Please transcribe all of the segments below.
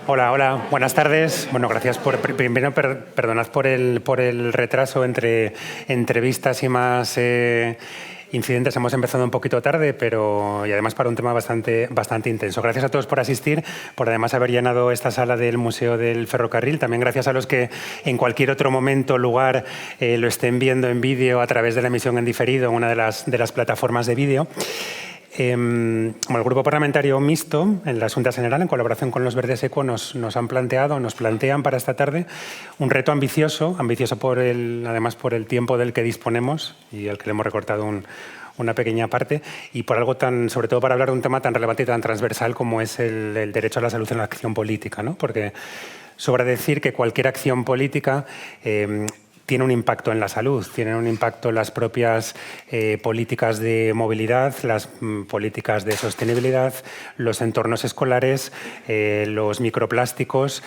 Hola, hola, buenas tardes. Bueno, gracias primero, perdonad por el retraso entre entrevistas y más incidentes. Hemos empezado un poquito tarde, y además para un tema bastante intenso. Gracias a todos por asistir, por además haber llenado esta sala del Museo del Ferrocarril. También gracias a los que en cualquier otro momento, lugar, lo estén viendo en vídeo a través de la emisión en diferido en una de las plataformas de vídeo. El Grupo Parlamentario Mixto, en la Junta General, en colaboración con los Verdes Equo, nos plantean para esta tarde un reto ambicioso además por el tiempo del que disponemos y al que le hemos recortado una pequeña parte, y por algo sobre todo para hablar de un tema tan relevante y tan transversal como es el derecho a la salud en la acción política, ¿no? Porque sobra decir que cualquier acción política tiene un impacto en la salud, tienen un impacto en las propias políticas de movilidad, las políticas de sostenibilidad, los entornos escolares, los microplásticos,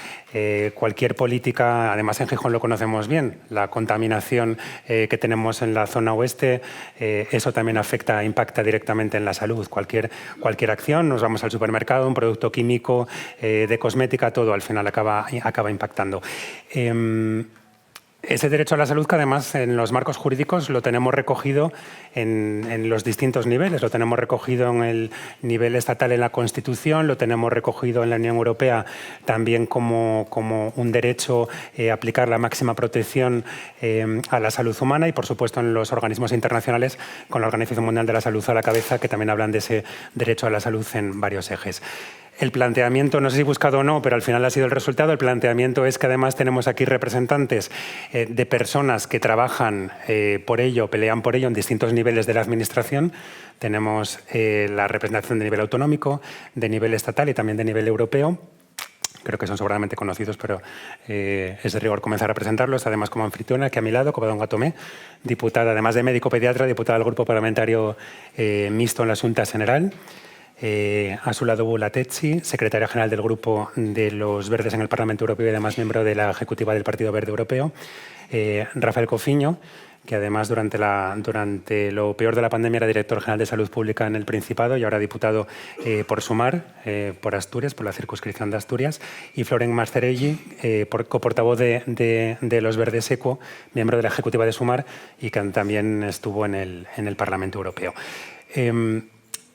cualquier política. Además en Gijón lo conocemos bien, la contaminación que tenemos en la zona oeste, eso también impacta directamente en la salud. Cualquier acción, nos vamos al supermercado, un producto químico, de cosmética, todo al final acaba impactando. Ese derecho a la salud, que además en los marcos jurídicos lo tenemos recogido en los distintos niveles. Lo tenemos recogido en el nivel estatal en la Constitución, lo tenemos recogido en la Unión Europea también como un derecho a aplicar la máxima protección a la salud humana, y por supuesto en los organismos internacionales con la Organización Mundial de la Salud a la cabeza, que también hablan de ese derecho a la salud en varios ejes. El planteamiento, no sé si buscado o no, pero al final ha sido el resultado. El planteamiento es que además tenemos aquí representantes de personas que trabajan por ello, pelean por ello en distintos niveles de la administración. Tenemos la representación de nivel autonómico, de nivel estatal y también de nivel europeo. Creo que son sobradamente conocidos, pero es de rigor comenzar a presentarlos. Además, como anfitriona, aquí a mi lado, Covadonga Tomé, diputada, además de médico pediatra, diputada del Grupo Parlamentario Mixto en la Junta General. A su lado, Bulatecci, secretaria general del Grupo de los Verdes en el Parlamento Europeo y además miembro de la ejecutiva del Partido Verde Europeo. Rafael Cofiño, que además durante lo peor de la pandemia era director general de Salud Pública en el Principado y ahora diputado por Sumar, por Asturias, por la circunscripción de Asturias. Y Floren Mascerelli, coportavoz de los Verdes Equo, miembro de la ejecutiva de Sumar y que también estuvo en el Parlamento Europeo.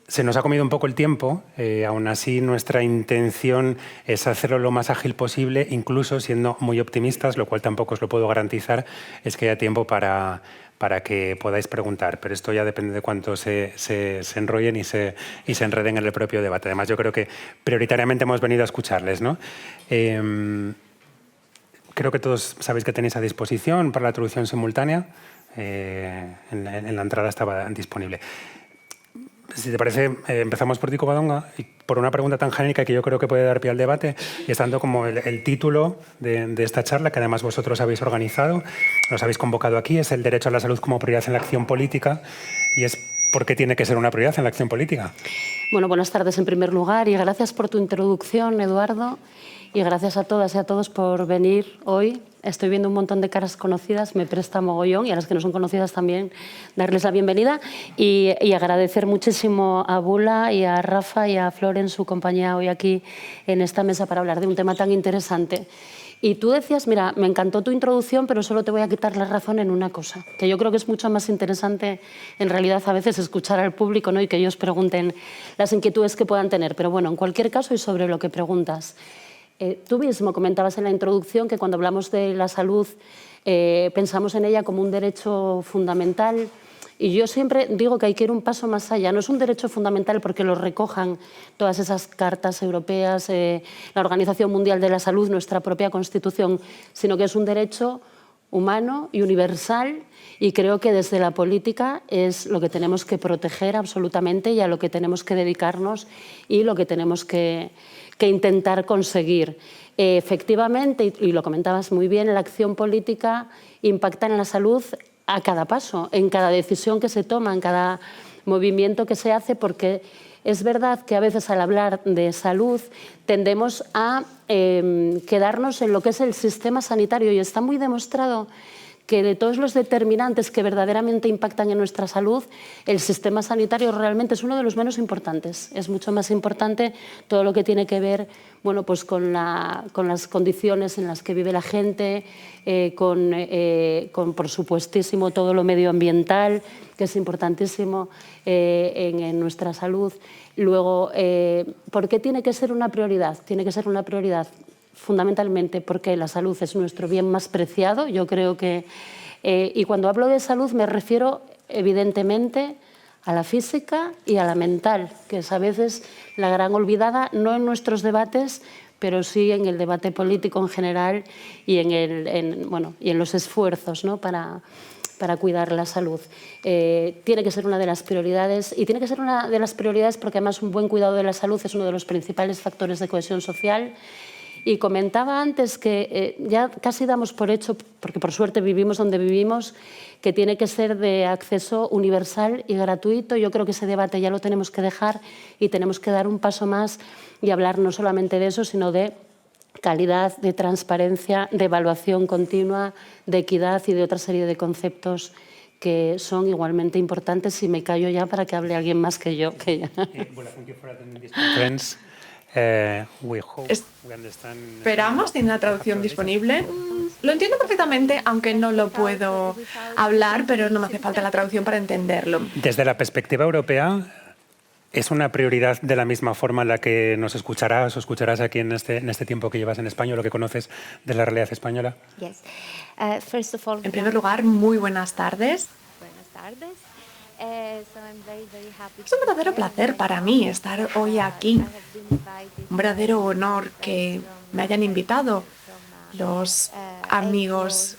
Se nos ha comido un poco el tiempo, aún así nuestra intención es hacerlo lo más ágil posible, incluso siendo muy optimistas, lo cual tampoco os lo puedo garantizar, es que haya tiempo para que podáis preguntar, pero esto ya depende de cuánto se enrollen y se enreden en el propio debate. Además, yo creo que prioritariamente hemos venido a escucharles, ¿no? Creo que todos sabéis que tenéis a disposición para la traducción simultánea. En la entrada estaba disponible. Si te parece, empezamos por ti, Covadonga, y por una pregunta tan genérica que yo creo que puede dar pie al debate, y estando como el título de esta charla, que además vosotros habéis organizado, nos habéis convocado aquí, es el derecho a la salud como prioridad en la acción política, y es ¿por qué tiene que ser una prioridad en la acción política? Bueno, buenas tardes en primer lugar, y gracias por tu introducción, Eduardo, y gracias a todas y a todos por venir hoy. Estoy viendo un montón de caras conocidas, me presta mogollón, y a las que no son conocidas también darles la bienvenida y agradecer muchísimo a Bula y a Rafa y a Floren su compañía hoy aquí en esta mesa para hablar de un tema tan interesante. Y tú decías, mira, me encantó tu introducción, pero solo te voy a quitar la razón en una cosa, que yo creo que es mucho más interesante en realidad a veces escuchar al público, ¿no? Y que ellos pregunten las inquietudes que puedan tener. Pero bueno, en cualquier caso y sobre lo que preguntas. Tú mismo comentabas en la introducción que cuando hablamos de la salud pensamos en ella como un derecho fundamental, y yo siempre digo que hay que ir un paso más allá. No es un derecho fundamental porque lo recojan todas esas cartas europeas, la Organización Mundial de la Salud, nuestra propia Constitución, sino que es un derecho humano y universal, y creo que desde la política es lo que tenemos que proteger absolutamente y a lo que tenemos que dedicarnos y lo que tenemos que intentar conseguir. Efectivamente, y lo comentabas muy bien, la acción política impacta en la salud a cada paso, en cada decisión que se toma, en cada movimiento que se hace, porque es verdad que a veces al hablar de salud tendemos a quedarnos en lo que es el sistema sanitario, y está muy demostrado que de todos los determinantes que verdaderamente impactan en nuestra salud, el sistema sanitario realmente es uno de los menos importantes. Es mucho más importante todo lo que tiene que ver, bueno, pues con las condiciones en las que vive la gente, con por supuestísimo todo lo medioambiental, que es importantísimo en nuestra salud. Luego, ¿por qué tiene que ser una prioridad? Tiene que ser una prioridad fundamentalmente porque la salud es nuestro bien más preciado. Yo creo que, y cuando hablo de salud me refiero evidentemente a la física y a la mental, que es a veces la gran olvidada, no en nuestros debates, pero sí en el debate político en general y en los esfuerzos, ¿no?, para cuidar la salud. Tiene que ser una de las prioridades, y tiene que ser una de las prioridades porque además un buen cuidado de la salud es uno de los principales factores de cohesión social. Y comentaba antes que ya casi damos por hecho, porque por suerte vivimos donde vivimos, que tiene que ser de acceso universal y gratuito. Yo creo que ese debate ya lo tenemos que dejar y tenemos que dar un paso más y hablar no solamente de eso, sino de calidad, de transparencia, de evaluación continua, de equidad y de otra serie de conceptos que son igualmente importantes. Y me callo ya para que hable alguien más que yo. Esperamos, tiene una traducción disponible. Lo entiendo perfectamente, aunque no lo puedo hablar, pero no me hace falta la traducción para entenderlo. Desde la perspectiva europea, ¿es una prioridad de la misma forma en la que nos escucharás o escucharás aquí en este tiempo que llevas en España, lo que conoces de la realidad española? En primer lugar, muy buenas tardes. Es un verdadero placer para mí estar hoy aquí. Un verdadero honor que me hayan invitado los amigos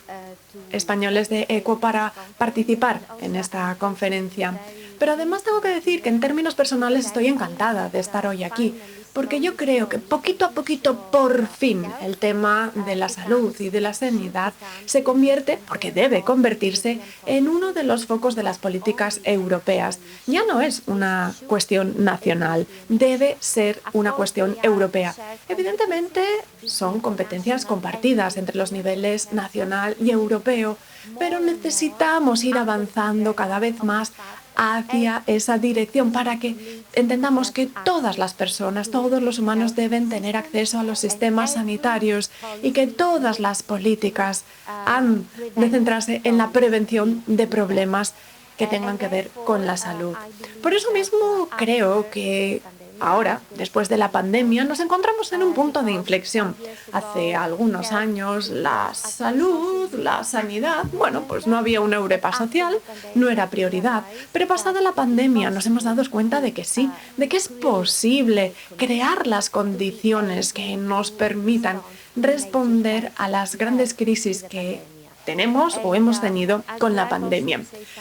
españoles de ECHO para participar en esta conferencia. Pero además tengo que decir que en términos personales estoy encantada de estar hoy aquí, porque yo creo que poquito a poquito, por fin, el tema de la salud y de la sanidad se convierte, porque debe convertirse, en uno de los focos de las políticas europeas. Ya no es una cuestión nacional, debe ser una cuestión europea. Evidentemente, son competencias compartidas entre los niveles nacional y europeo, pero necesitamos ir avanzando cada vez más hacia esa dirección para que entendamos que todas las personas, todos los humanos deben tener acceso a los sistemas sanitarios y que todas las políticas han de centrarse en la prevención de problemas que tengan que ver con la salud. Por eso mismo creo que ahora, después de la pandemia, nos encontramos en un punto de inflexión. Hace algunos años la salud, la sanidad, bueno, pues no había una Europa social, no era prioridad. Pero pasada la pandemia nos hemos dado cuenta de que sí, de que es posible crear las condiciones que nos permitan responder a las grandes crisis que tenemos o hemos tenido con la pandemia.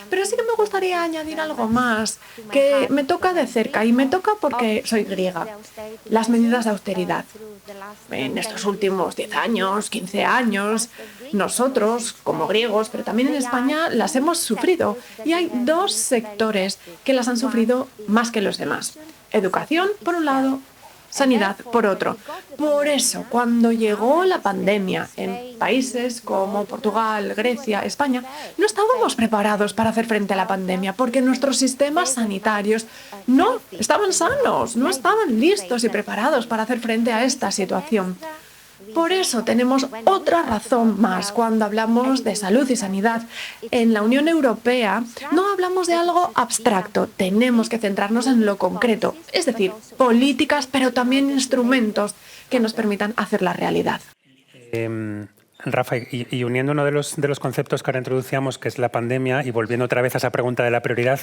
Pero sí que me gustaría añadir algo más que me toca de cerca, y me toca porque soy griega. Las medidas de austeridad. En estos últimos 10 años, 15 años, nosotros, como griegos, pero también en España, las hemos sufrido. Y hay dos sectores que las han sufrido más que los demás. Educación, por un lado, sanidad, por otro. Por eso, cuando llegó la pandemia en países como Portugal, Grecia, España, no estábamos preparados para hacer frente a la pandemia porque nuestros sistemas sanitarios no estaban sanos, no estaban listos y preparados para hacer frente a esta situación. Por eso tenemos otra razón más cuando hablamos de salud y sanidad. En la Unión Europea no hablamos de algo abstracto, tenemos que centrarnos en lo concreto, es decir, políticas, pero también instrumentos que nos permitan hacer la realidad. Rafa, y uniendo uno de los conceptos que ahora introducíamos, que es la pandemia, y volviendo otra vez a esa pregunta de la prioridad,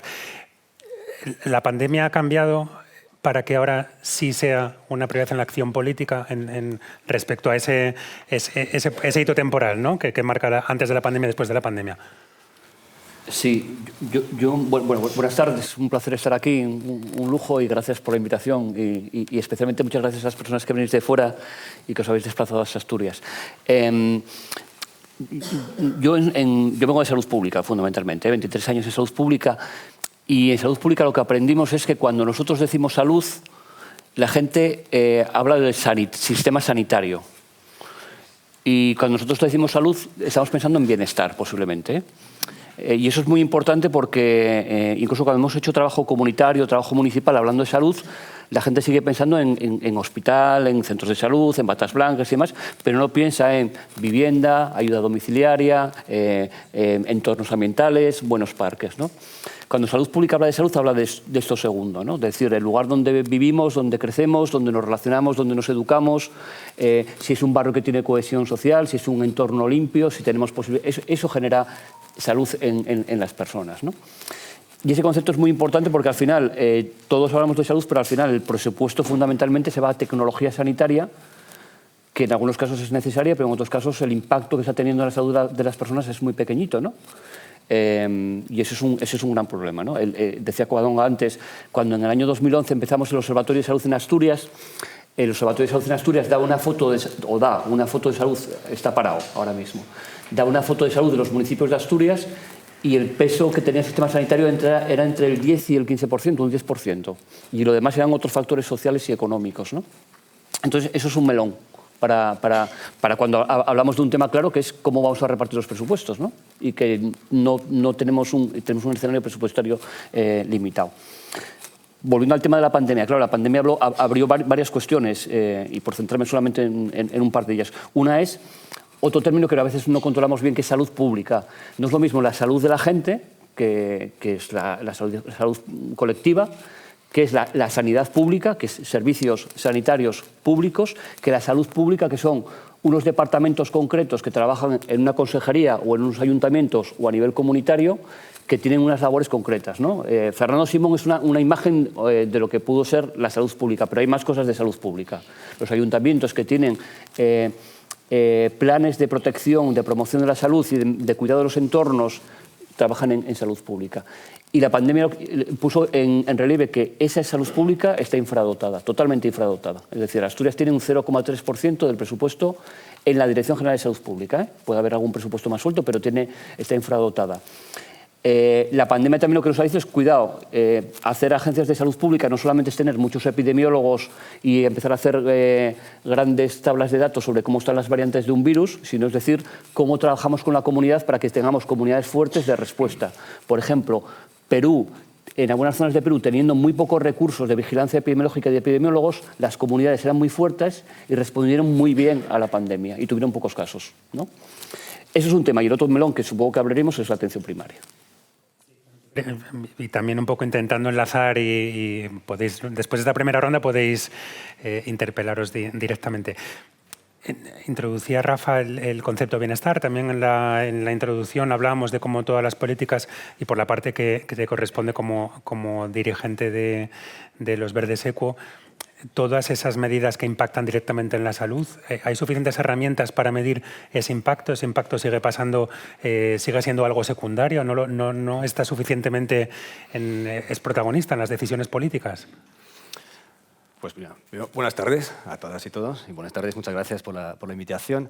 ¿la pandemia ha cambiado para que ahora sí sea una prioridad en la acción política respecto a ese hito temporal, ¿no?, que marca antes de la pandemia y después de la pandemia? Sí, bueno, buenas tardes, un placer estar aquí, un lujo, y gracias por la invitación y especialmente muchas gracias a las personas que venís de fuera y que os habéis desplazado a Asturias. Yo vengo de salud pública, fundamentalmente, 23 años de salud pública. Y en salud pública lo que aprendimos es que cuando nosotros decimos salud, la gente habla del sistema sanitario. Y cuando nosotros decimos salud, estamos pensando en bienestar, posiblemente. Y eso es muy importante porque incluso cuando hemos hecho trabajo comunitario, trabajo municipal, hablando de salud, la gente sigue pensando en hospital, en centros de salud, en batas blancas y demás, pero no piensa en vivienda, ayuda domiciliaria, entornos ambientales, buenos parques, ¿no? Cuando Salud Pública habla de esto segundo, ¿no? Es decir, el lugar donde vivimos, donde crecemos, donde nos relacionamos, donde nos educamos, si es un barrio que tiene cohesión social, si es un entorno limpio, si tenemos posibilidades. Eso genera salud en las personas, ¿no? Y ese concepto es muy importante porque al final todos hablamos de salud, pero al final el presupuesto fundamentalmente se va a tecnología sanitaria, que en algunos casos es necesaria, pero en otros casos el impacto que está teniendo en la salud de las personas es muy pequeñito, ¿no? Y ese es un gran problema, ¿no? Decía Covadonga antes, cuando en el año 2011 empezamos el Observatorio de Salud en Asturias, el Observatorio de Salud en Asturias da una foto de salud, está parado ahora mismo, da una foto de salud de los municipios de Asturias y el peso que tenía el sistema sanitario era entre el 10 y el 15%, un 10%. Y lo demás eran otros factores sociales y económicos, ¿no? Entonces, eso es un melón para cuando hablamos de un tema claro, que es cómo vamos a repartir los presupuestos, ¿no? Y que no tenemos un escenario presupuestario limitado. Volviendo al tema de la pandemia, claro, la pandemia abrió varias cuestiones y por centrarme solamente en un par de ellas. Una es otro término que a veces no controlamos bien, que es salud pública. No es lo mismo la salud de la gente, que es la salud colectiva, que es la sanidad pública, que es servicios sanitarios públicos, que la salud pública, que son unos departamentos concretos que trabajan en una consejería o en unos ayuntamientos o a nivel comunitario, que tienen unas labores concretas, ¿no? Fernando Simón es una imagen de lo que pudo ser la salud pública, pero hay más cosas de salud pública. Los ayuntamientos que tienen planes de protección, de promoción de la salud y de cuidado de los entornos, trabajan en salud pública. Y la pandemia puso en relieve que esa salud pública está infradotada, totalmente infradotada. Es decir, Asturias tiene un 0,3% del presupuesto en la Dirección General de Salud Pública, ¿eh? Puede haber algún presupuesto más suelto, pero está infradotada. La pandemia también lo que nos ha dicho es, cuidado, hacer agencias de salud pública no solamente es tener muchos epidemiólogos y empezar a hacer grandes tablas de datos sobre cómo están las variantes de un virus, sino es decir, cómo trabajamos con la comunidad para que tengamos comunidades fuertes de respuesta. Por ejemplo, Perú, en algunas zonas de Perú, teniendo muy pocos recursos de vigilancia epidemiológica y de epidemiólogos, las comunidades eran muy fuertes y respondieron muy bien a la pandemia y tuvieron pocos casos, ¿no? Eso es un tema. Y el otro melón que supongo que hablaremos es la atención primaria. Y también un poco intentando enlazar y podéis, después de esta primera ronda podéis interpelaros directamente. Introducía Rafa el concepto de bienestar. También en la introducción hablábamos de cómo todas las políticas, y por la parte que te corresponde como dirigente de los Verdes Equo, todas esas medidas que impactan directamente en la salud, ¿hay suficientes herramientas para medir ese impacto? ¿Ese impacto sigue siendo algo secundario? ¿No está suficientemente es protagonista en las decisiones políticas? Pues mira, buenas tardes a todas y todos, y buenas tardes, muchas gracias por la invitación.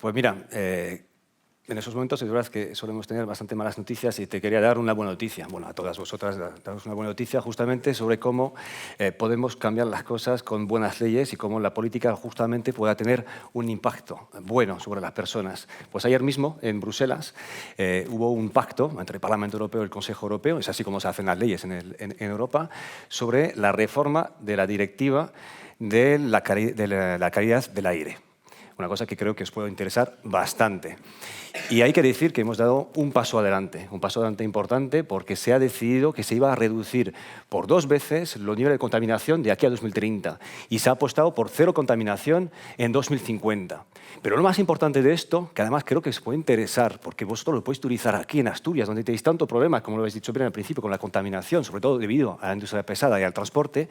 Pues mira, en esos momentos es verdad que solemos tener bastante malas noticias y te quería dar una buena noticia. Bueno, a todas vosotras daros una buena noticia justamente sobre cómo podemos cambiar las cosas con buenas leyes y cómo la política justamente pueda tener un impacto bueno sobre las personas. Pues ayer mismo en Bruselas hubo un pacto entre el Parlamento Europeo y el Consejo Europeo, es así como se hacen las leyes en Europa, sobre la reforma de la directiva de la calidad del aire. Una cosa que creo que os puede interesar bastante. Y hay que decir que hemos dado un paso adelante importante, porque se ha decidido que se iba a reducir por 2 veces los niveles de contaminación de aquí a 2030 y se ha apostado por 0 contaminación en 2050. Pero lo más importante de esto, que además creo que os puede interesar, porque vosotros lo podéis utilizar aquí en Asturias, donde tenéis tanto problema, como lo habéis dicho bien al principio, con la contaminación, sobre todo debido a la industria pesada y al transporte.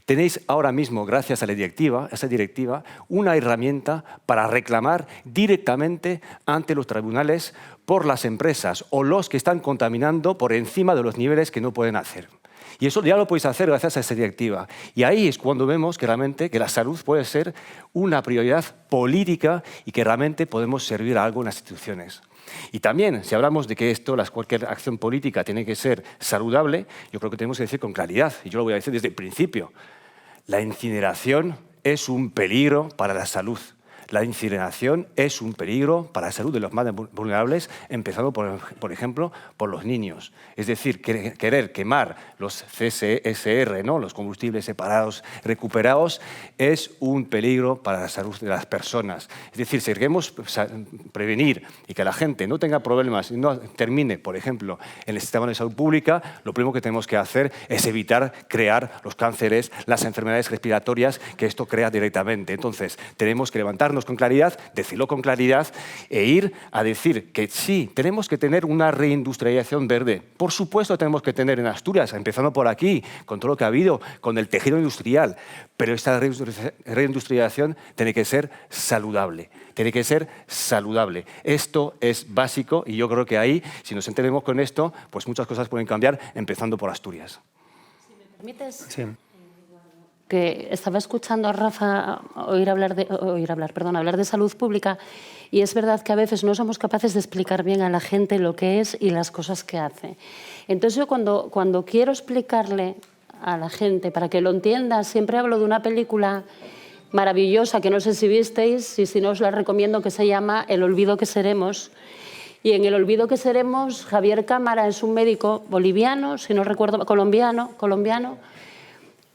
Tenéis ahora mismo, gracias a esa directiva, una herramienta para reclamar directamente ante los tribunales por las empresas o los que están contaminando por encima de los niveles que no pueden hacer. Y eso ya lo podéis hacer gracias a esa directiva. Y ahí es cuando vemos que realmente que la salud puede ser una prioridad política y que realmente podemos servir a algo en las instituciones. Y también, si hablamos de que cualquier acción política tiene que ser saludable, yo creo que tenemos que decir con claridad, y yo lo voy a decir desde el principio, la incineración es un peligro para la salud. La incineración es un peligro para la salud de los más vulnerables, empezando, por ejemplo, por los niños. Es decir, querer quemar los CSR, ¿no?, los combustibles separados, recuperados, es un peligro para la salud de las personas. Es decir, si queremos prevenir y que la gente no tenga problemas y no termine, por ejemplo, en el sistema de salud pública, lo primero que tenemos que hacer es evitar crear los cánceres, las enfermedades respiratorias que esto crea directamente. Entonces, tenemos que levantarnos con claridad, decirlo con claridad e ir a decir que sí, tenemos que tener una reindustrialización verde. Por supuesto, tenemos que tener en Asturias, empezando por aquí, con todo lo que ha habido, con el tejido industrial, pero esta reindustrialización tiene que ser saludable. Tiene que ser saludable. Esto es básico y yo creo que ahí, si nos entendemos con esto, pues muchas cosas pueden cambiar, empezando por Asturias. Si me permites, Sí. que estaba escuchando a Rafa hablar de salud pública, y es verdad que a veces no somos capaces de explicar bien a la gente lo que es y las cosas que hace. Entonces yo cuando quiero explicarle a la gente para que lo entienda, siempre hablo de una película maravillosa que no sé si visteis, y si no os la recomiendo, que se llama El olvido que seremos. Y en El olvido que seremos, Javier Cámara es un médico boliviano, si no recuerdo, colombiano,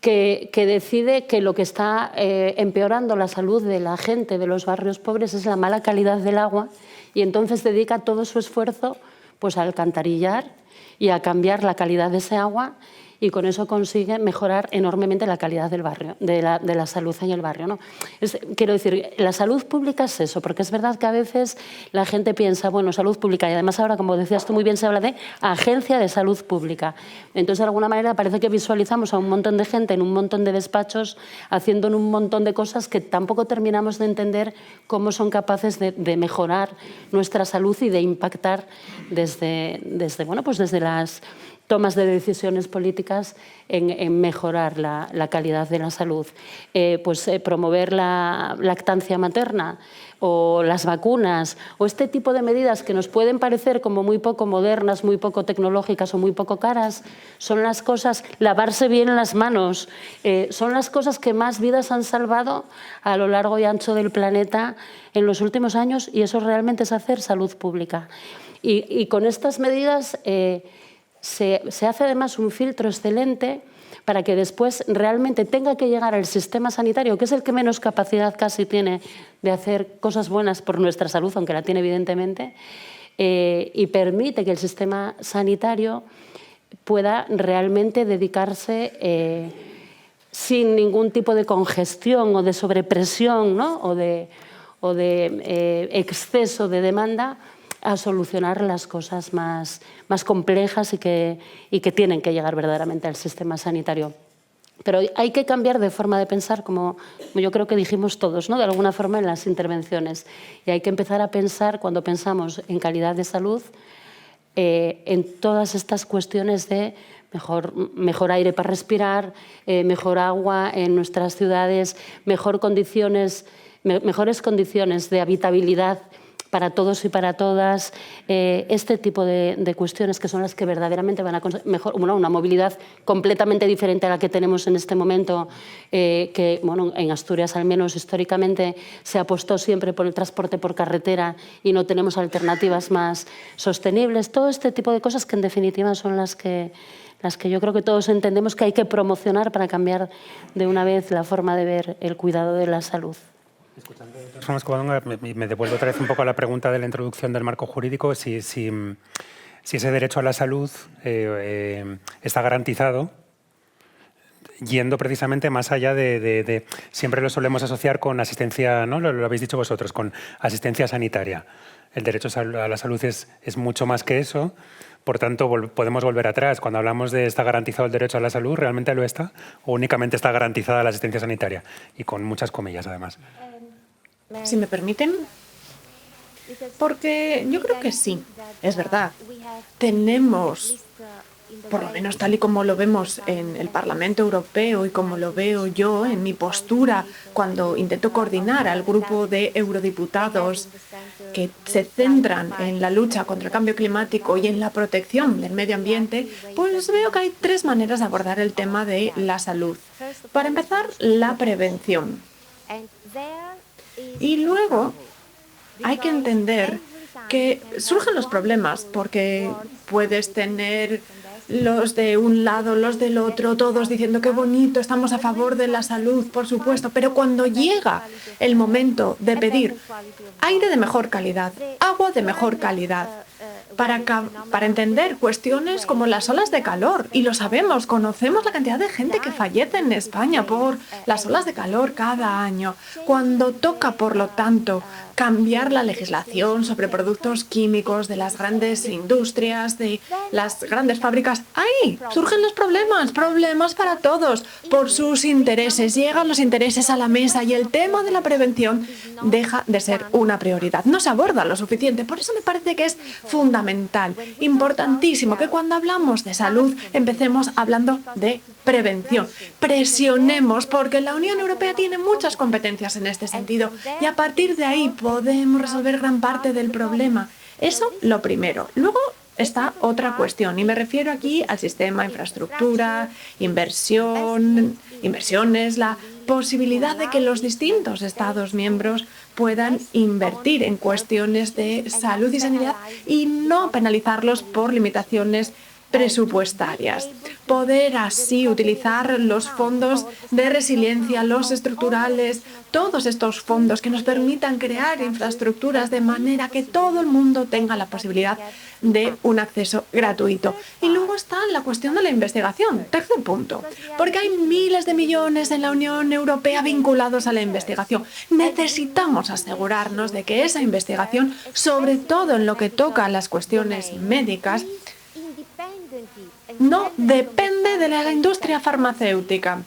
que decide que lo que está empeorando la salud de la gente de los barrios pobres es la mala calidad del agua, y entonces dedica todo su esfuerzo pues, a alcantarillar y a cambiar la calidad de ese agua, y con eso consigue mejorar enormemente la calidad del barrio, de la salud en el barrio, ¿no? Quiero decir, la salud pública es eso, porque es verdad que a veces la gente piensa, bueno, salud pública, y además ahora, como decías tú muy bien, se habla de agencia de salud pública. Entonces, de alguna manera, parece que visualizamos a un montón de gente en un montón de despachos haciendo un montón de cosas que tampoco terminamos de entender cómo son capaces de mejorar nuestra salud y de impactar desde las tomas de decisiones políticas en mejorar la calidad de la salud. Promover la lactancia materna o las vacunas o este tipo de medidas que nos pueden parecer como muy poco modernas, muy poco tecnológicas o muy poco caras, son las cosas, lavarse bien las manos, son las cosas que más vidas han salvado a lo largo y ancho del planeta en los últimos años, y eso realmente es hacer salud pública. Y con estas medidas se hace además un filtro excelente para que después realmente tenga que llegar al sistema sanitario, que es el que menos capacidad casi tiene de hacer cosas buenas por nuestra salud, aunque la tiene evidentemente, y permite que el sistema sanitario pueda realmente dedicarse sin ningún tipo de congestión o de sobrepresión, ¿no?, o de exceso de demanda, a solucionar las cosas más complejas y que tienen que llegar verdaderamente al sistema sanitario. Pero hay que cambiar de forma de pensar, como yo creo que dijimos todos, ¿no?, de alguna forma en las intervenciones. Y hay que empezar a pensar, cuando pensamos en calidad de salud, en todas estas cuestiones de mejor aire para respirar, mejor agua en nuestras ciudades, mejores condiciones de habitabilidad para todos y para todas, este tipo de cuestiones que son las que verdaderamente van a conseguir una movilidad completamente diferente a la que tenemos en este momento, que en Asturias al menos históricamente se apostó siempre por el transporte por carretera y no tenemos alternativas más sostenibles. Todo este tipo de cosas que en definitiva son las que yo creo que todos entendemos que hay que promocionar para cambiar de una vez la forma de ver el cuidado de la salud. Escuchando de todas formas, Covadonga, me devuelvo otra vez un poco a la pregunta de la introducción del marco jurídico, si ese derecho a la salud está garantizado, yendo precisamente más allá de siempre lo solemos asociar con asistencia, ¿no?, lo habéis dicho vosotros, con asistencia sanitaria. El derecho a la salud es mucho más que eso, por tanto podemos volver atrás. Cuando hablamos de está garantizado el derecho a la salud, ¿realmente lo está? ¿O únicamente está garantizada la asistencia sanitaria? Y con muchas comillas, además. Si me permiten, porque yo creo que sí, es verdad. Tenemos, por lo menos tal y como lo vemos en el Parlamento Europeo y como lo veo yo en mi postura cuando intento coordinar al grupo de eurodiputados que se centran en la lucha contra el cambio climático y en la protección del medio ambiente, pues veo que hay tres maneras de abordar el tema de la salud. Para empezar, la prevención. Y luego hay que entender que surgen los problemas, porque puedes tener los de un lado, los del otro, todos diciendo qué bonito, estamos a favor de la salud, por supuesto, pero cuando llega el momento de pedir aire de mejor calidad, agua de mejor calidad, para entender cuestiones como las olas de calor, y lo sabemos, conocemos la cantidad de gente que fallece en España por las olas de calor cada año. Cuando toca, por lo tanto, cambiar la legislación sobre productos químicos de las grandes industrias, de las grandes fábricas, ahí surgen los problemas, problemas para todos, por sus intereses. Llegan los intereses a la mesa y el tema de la prevención deja de ser una prioridad. No se aborda lo suficiente. Por eso me parece que es fundamental, importantísimo, que cuando hablamos de salud empecemos hablando de prevención. Presionemos, porque la Unión Europea tiene muchas competencias en este sentido y a partir de ahí podemos resolver gran parte del problema. Eso lo primero. Luego está otra cuestión y me refiero aquí al sistema, infraestructura, inversiones, la posibilidad de que los distintos Estados miembros puedan invertir en cuestiones de salud y sanidad y no penalizarlos por limitaciones presupuestarias. Poder así utilizar los fondos de resiliencia, los estructurales, todos estos fondos que nos permitan crear infraestructuras de manera que todo el mundo tenga la posibilidad de un acceso gratuito. Y luego está la cuestión de la investigación, tercer punto, porque hay miles de millones en la Unión Europea vinculados a la investigación. Necesitamos asegurarnos de que esa investigación, sobre todo en lo que toca a las cuestiones médicas, no depende de la industria farmacéutica,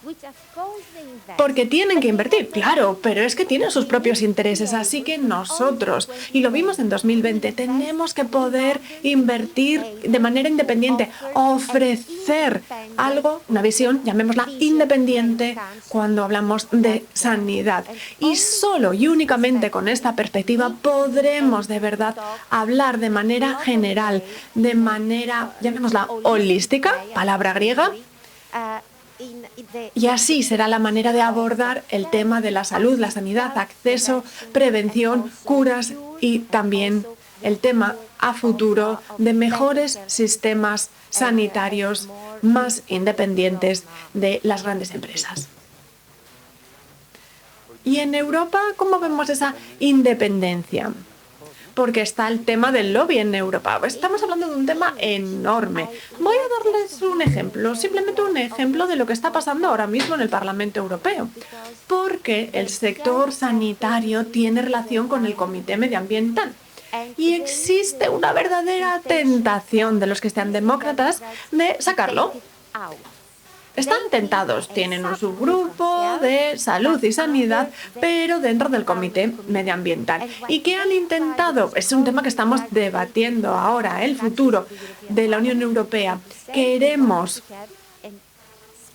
porque tienen que invertir, claro, pero es que tienen sus propios intereses, así que nosotros, y lo vimos en 2020, tenemos que poder invertir de manera independiente, ofrecer algo, una visión, llamémosla independiente, cuando hablamos de sanidad. Y solo y únicamente con esta perspectiva podremos de verdad hablar de manera general, de manera, llamémosla holística, palabra griega, y así será la manera de abordar el tema de la salud, la sanidad, acceso, prevención, curas y también el tema a futuro de mejores sistemas sanitarios más independientes de las grandes empresas. Y en Europa, ¿cómo vemos esa independencia? Porque está el tema del lobby en Europa. Estamos hablando de un tema enorme. Voy a darles un ejemplo, simplemente un ejemplo de lo que está pasando ahora mismo en el Parlamento Europeo. Porque el sector sanitario tiene relación con el Comité Medioambiental. Y existe una verdadera tentación de los cristiandemócratas de sacarlo. Están tentados, tienen un subgrupo de salud y sanidad, pero dentro del Comité Medioambiental. ¿Y qué han intentado? Es un tema que estamos debatiendo ahora, el futuro de la Unión Europea. Queremos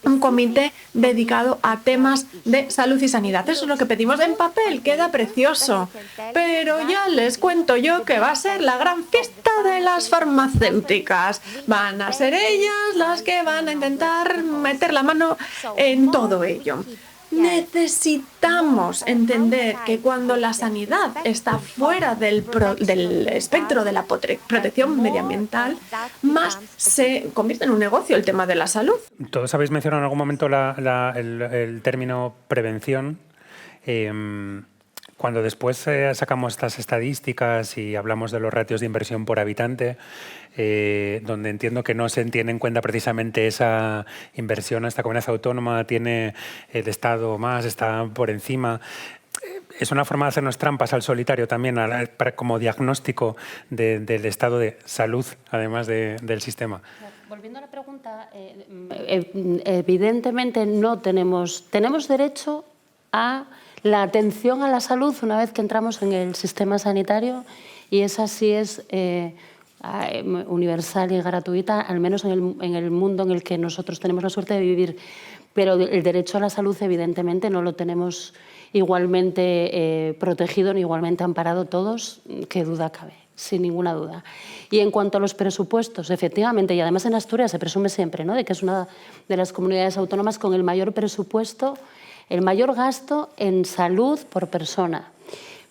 un comité dedicado a temas de salud y sanidad. Eso es lo que pedimos en papel, queda precioso. Pero ya les cuento yo que va a ser la gran fiesta de las farmacéuticas. Van a ser ellas las que van a intentar meter la mano en todo ello. Necesitamos entender que cuando la sanidad está fuera del espectro de la protección medioambiental, más se convierte en un negocio el tema de la salud. Todos habéis mencionado en algún momento el término prevención. Cuando después sacamos estas estadísticas y hablamos de los ratios de inversión por habitante, donde entiendo que no se tiene en cuenta precisamente esa inversión, esta comunidad autónoma tiene el Estado más, está por encima. Es una forma de hacernos trampas al solitario también como diagnóstico del estado de salud, además del sistema. Volviendo a la pregunta, evidentemente no tenemos derecho a la atención a la salud una vez que entramos en el sistema sanitario, y esa sí es universal y gratuita, al menos en el mundo en el que nosotros tenemos la suerte de vivir. Pero el derecho a la salud evidentemente no lo tenemos igualmente protegido ni igualmente amparado todos, qué duda cabe, sin ninguna duda. Y en cuanto a los presupuestos, efectivamente, y además en Asturias se presume siempre, ¿no?, de que es una de las comunidades autónomas con el mayor presupuesto, el mayor gasto en salud por persona.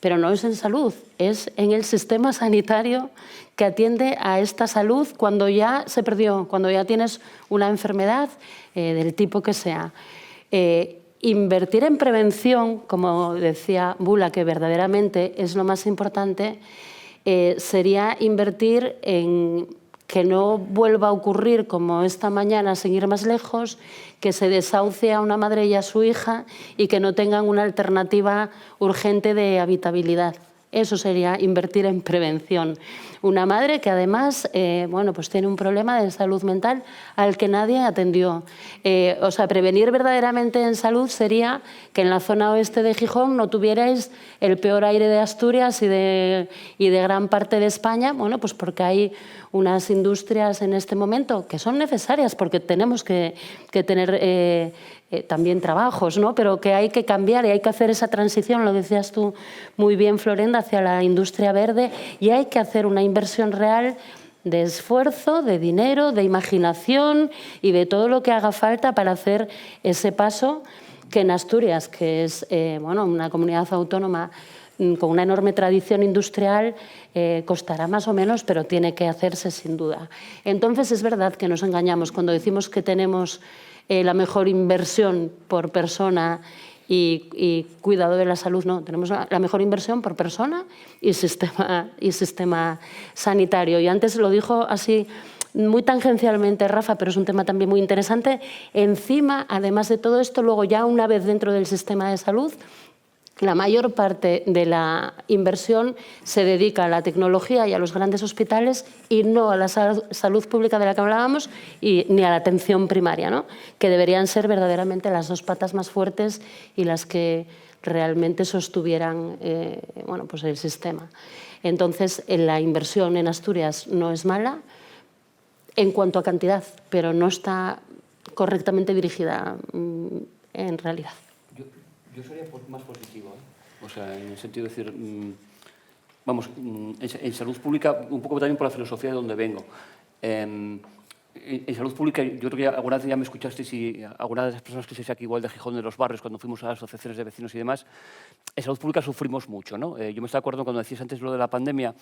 pero no es en salud, es en el sistema sanitario que atiende a esta salud cuando ya se perdió, cuando ya tienes una enfermedad del tipo que sea. Invertir en prevención, como decía Bula, que verdaderamente es lo más importante, sería invertir en que no vuelva a ocurrir como esta mañana, sin ir más lejos, que se desahucie a una madre y a su hija y que no tengan una alternativa urgente de habitabilidad. Eso sería invertir en prevención. Una madre que además bueno, pues tiene un problema de salud mental al que nadie atendió. O sea, prevenir verdaderamente en salud sería que en la zona oeste de Gijón no tuvierais el peor aire de Asturias y de gran parte de España, bueno, pues porque hay unas industrias en este momento que son necesarias porque tenemos que tener también trabajos, ¿no? Pero que hay que cambiar y hay que hacer esa transición, lo decías tú muy bien, Florenda, hacia la industria verde, y hay que hacer una inversión real de esfuerzo, de dinero, de imaginación y de todo lo que haga falta para hacer ese paso que en Asturias, que es bueno, una comunidad autónoma con una enorme tradición industrial, costará más o menos, pero tiene que hacerse sin duda. Entonces es verdad que nos engañamos cuando decimos que tenemos la mejor inversión por persona y cuidado de la salud. No, tenemos la mejor inversión por persona y sistema sanitario. Y antes lo dijo así muy tangencialmente Rafa, pero es un tema también muy interesante. Encima, además de todo esto, luego ya una vez dentro del sistema de salud, la mayor parte de la inversión se dedica a la tecnología y a los grandes hospitales y no a la salud pública de la que hablábamos ni a la atención primaria, ¿no? Que deberían ser verdaderamente las dos patas más fuertes y las que realmente sostuvieran bueno, pues el sistema. Entonces, la inversión en Asturias no es mala en cuanto a cantidad, pero no está correctamente dirigida en realidad. Yo sería más positivo, ¿eh? O sea, en el sentido de decir, vamos, en salud pública, un poco también por la filosofía de donde vengo. En salud pública, yo creo que alguna vez ya me escuchasteis y algunas de las personas que se aquí igual de Gijón, de los barrios, cuando fuimos a las asociaciones de vecinos y demás, en salud pública sufrimos mucho, ¿no? Yo me estoy acordando cuando decías antes lo de la pandemia.